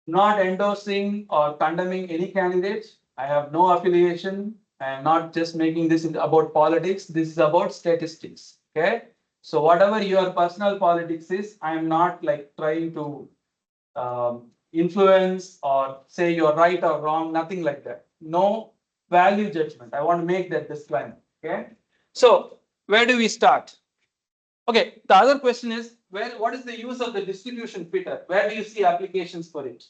Not endorsing or condemning any candidates. I have no affiliation. I am not just making this about politics. This is about statistics. Okay. So whatever your personal politics is, I am not like trying to influence or say you're right or wrong. Nothing like that. No value judgment. I want to make that disclaimer. Okay. So where do we start? Okay. The other question is what is the use of the distribution fitter? Where do you see applications for it?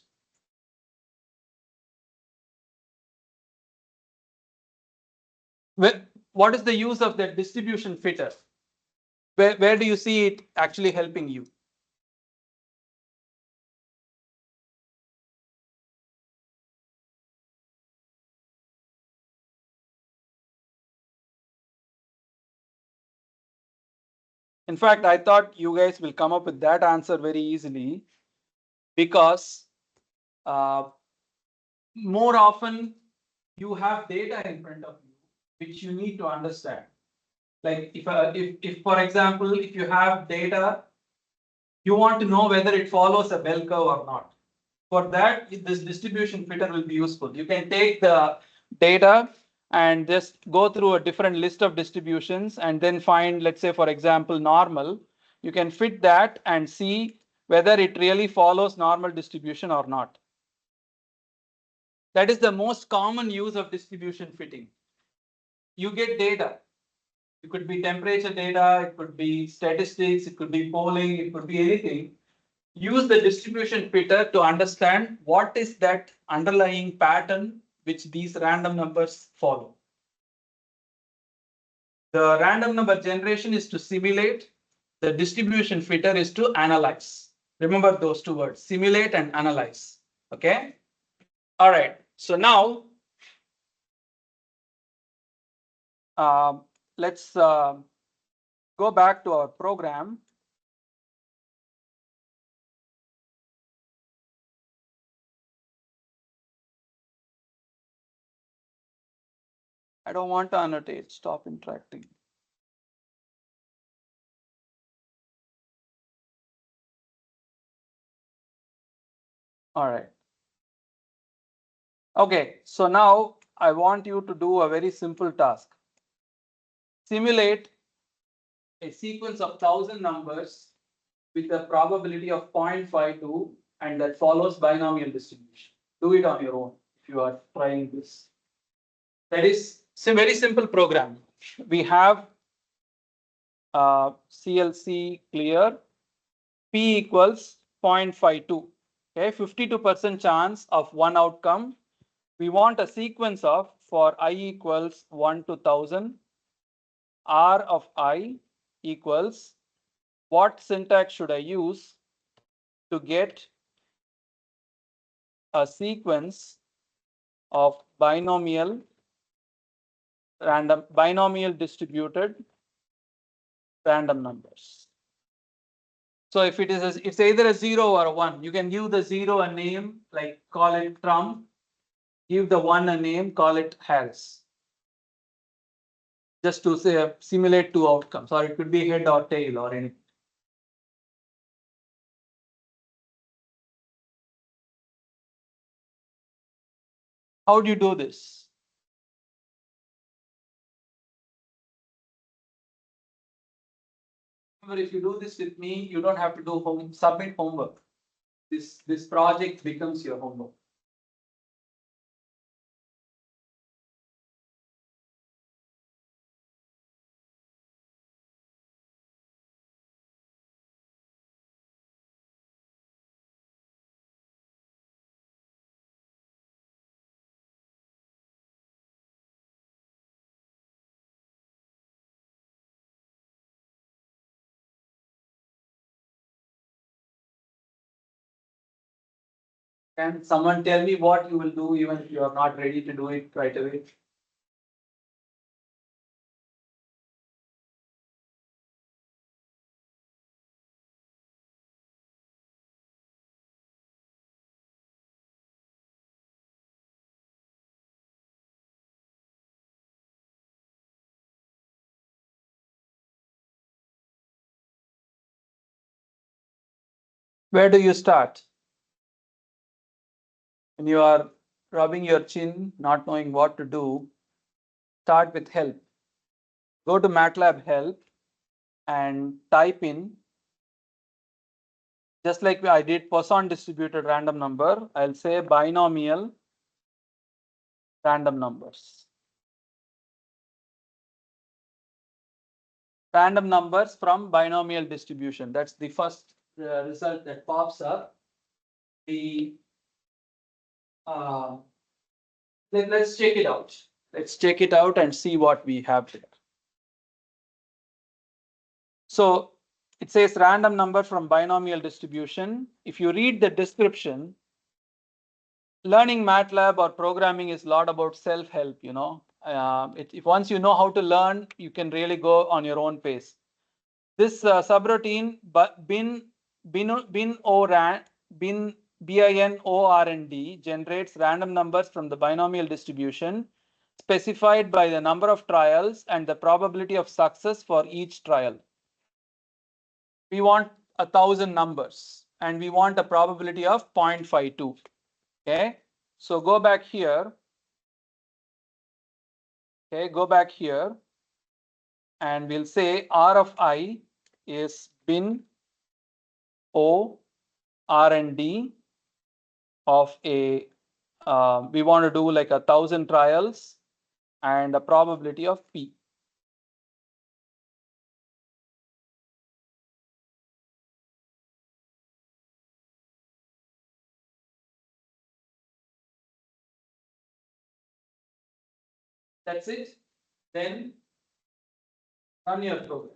What is the use of that distribution fitter? Where do you see it actually helping you? In fact, I thought you guys will come up with that answer very easily because uh, more often you have data in front of you which you need to understand. Like if for example, if you have data, you want to know whether it follows a bell curve or not. For that, this distribution fitter will be useful. You can take the data and just go through a different list of distributions and then find, let's say, for example, normal. You can fit that and see whether it really follows normal distribution or not. That is the most common use of distribution fitting. You get data. It could be temperature data, it could be statistics, it could be polling, it could be anything. Use the distribution fitter to understand what is that underlying pattern which these random numbers follow. The random number generation is to simulate. The distribution fitter is to analyze. Remember those two words, simulate and analyze. Okay. All right. So now let's go back to our program. I don't want to annotate. Stop interacting. All right. Okay, so now I want you to do a very simple task. Simulate a sequence of 1,000 numbers with a probability of 0.52 and that follows binomial distribution. Do it on your own if you are trying this. That is a very simple program. We have CLC clear, P equals 0.52. Okay, 52% chance of one outcome. We want a sequence of for I equals 1 to 1000, R of I equals what syntax should I use to get a sequence of binomial distributed random numbers. So if it's either a 0 or a 1, you can give the 0 a name, like call it Trump, give the 1 a name, call it Harris. Just to say simulate two outcomes, or it could be head or tail or anything. How do you do this? Remember, if you do this with me, you don't have to do submit homework. This project becomes your homework. Can someone tell me what you will do even if you are not ready to do it right away? Where do you start? When you are rubbing your chin, not knowing what to do, start with help. Go to MATLAB help and type in, just like I did Poisson distributed random number, I'll say binomial random numbers. Random numbers from binomial distribution. That's the first result that pops up. The let's check it out. Let's check it out and see what we have there. So it says random number from binomial distribution. If you read the description, learning MATLAB or programming is a lot about self-help, you know. If once you know how to learn, you can really go on your own pace. This subroutine BINORND generates random numbers from the binomial distribution specified by the number of trials and the probability of success for each trial. We want 1,000 numbers and we want a probability of 0.52. Okay, so go back here. Okay, go back here and we'll say R of I is bin O R and D of a we want to do like 1,000 trials and a probability of P. That's it. Then run your program.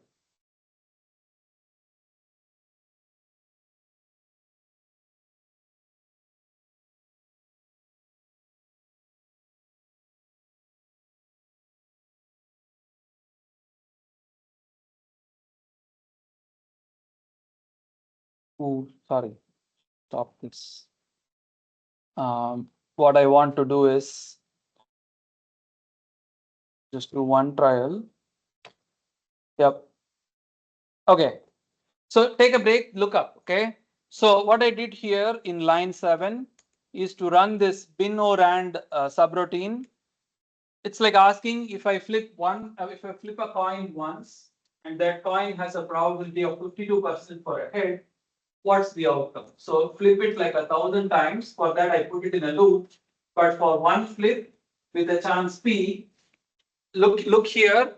Oh, sorry. Stop this. What I want to do is just do one trial. Yep. Okay. So take a break, look up. Okay. So what I did here in line 7 is to run this bin-o-rand subroutine. It's like asking if I flip a coin once and that coin has a probability of 52% for a head, what's the outcome? So flip it like 1,000 times. For that, I put it in a loop. But for one flip with a chance P, look here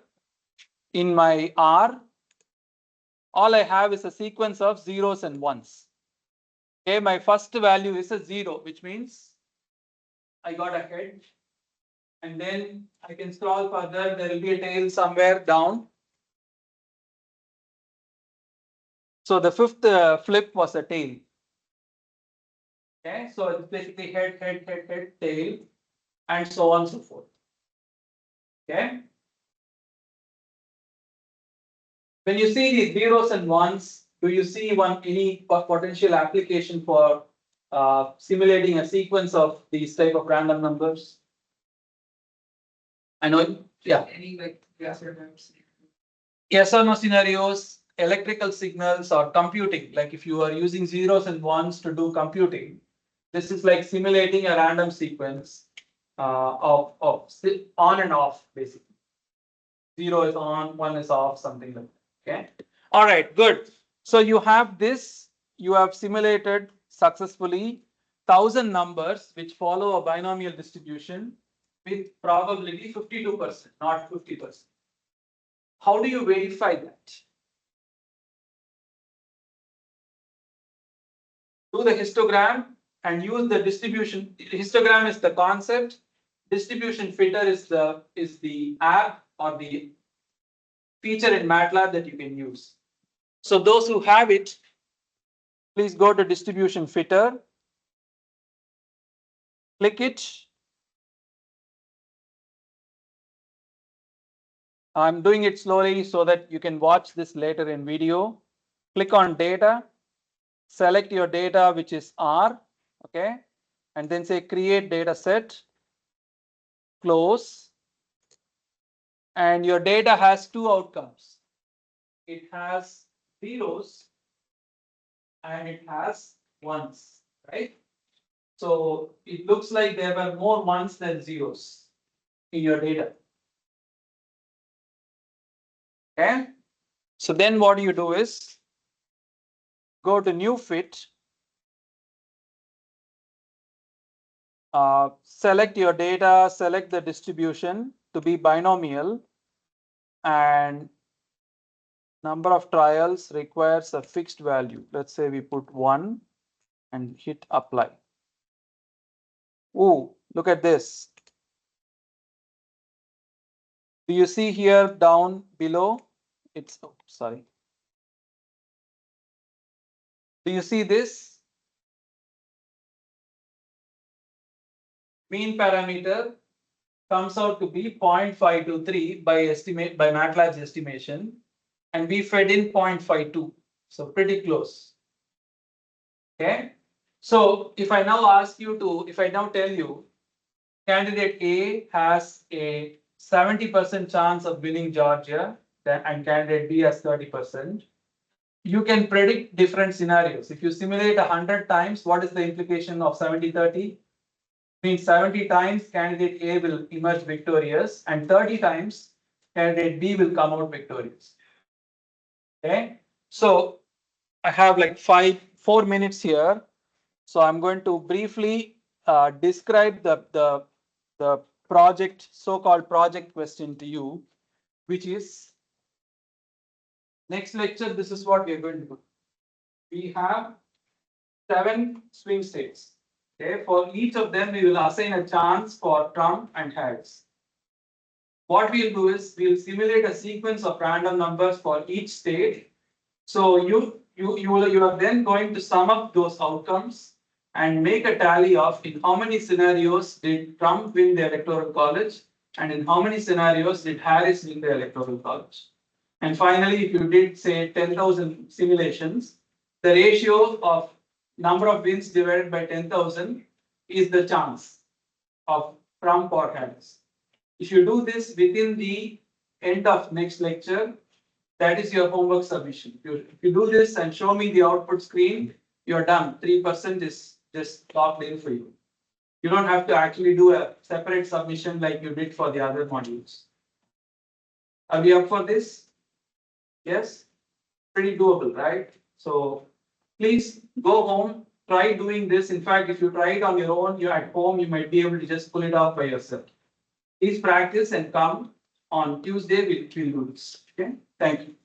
in my R, all I have is a sequence of zeros and ones. Okay, my first value is a 0, which means I got a head. And then I can scroll further, there will be a tail somewhere down. So the fifth flip was a tail. Okay, so it's basically head, tail, and so on and so forth. Okay. When you see these zeros and ones, do you see any potential application for simulating a sequence of these type of random numbers? I know, yeah. Any like yes or no? Yes or no scenarios, electrical signals or computing. Like if you are using zeros and ones to do computing, this is like simulating a random sequence of on and off basically. 0 is on, 1 is off, something like that. Okay. All right, good. So you have this, you have simulated successfully 1,000 numbers which follow a binomial distribution with probability 52%, not 50%. How do you verify that? Do the histogram and use the distribution. Histogram is the concept. Distribution fitter is the app or the feature in MATLAB that you can use. So those who have it, please go to distribution fitter, click it. I'm doing it slowly so that you can watch this later in video. Click on data, select your data, which is R, okay, and then say create data set, close, and your data has two outcomes. It has zeros and it has ones, right? So it looks like there were more ones than zeros in your data. Okay. So then what you do is go to new fit. Select your data, select the distribution to be binomial, and number of trials requires a fixed value. Let's say we put 1 and hit apply. Oh, look at this. Do you see here down below? It's, oh, sorry. Do you see this? Mean parameter comes out to be 0.523 by MATLAB's estimation, and we fed in 0.52. So pretty close. Okay. So if I now ask you to, if I now tell you candidate A has a 70% chance of winning Georgia, and candidate B has 30%. You can predict different scenarios. If you simulate 100 times, what is the implication of 70-30? Means 70 times candidate A will emerge victorious, and 30 times candidate B will come out victorious. Okay. So I have like 4 minutes here. So I'm going to briefly describe the project, so-called project question to you, which is next lecture. This is what we are going to do. We have 7 swing states. Okay, for each of them, we will assign a chance for Trump and Harris. What we'll do is we'll simulate a sequence of random numbers for each state. So you are then going to sum up those outcomes and make a tally of in how many scenarios did Trump win the electoral college and in how many scenarios did Harris win the electoral college. And finally, if you did say 10,000 simulations, the ratio of number of wins divided by 10,000 is the chance of Trump or Harris. If you do this within the end of next lecture, that is your homework submission. If you do this and show me the output screen, you're done. 3% is just locked in for you. You don't have to actually do a separate submission like you did for the other modules. Are we up for this? Yes? Pretty doable, right? So please go home, try doing this. In fact, if you try it on your own, you're at home, you might be able to just pull it off by yourself. Please practice and come on Tuesday, we'll do this. Okay, thank you.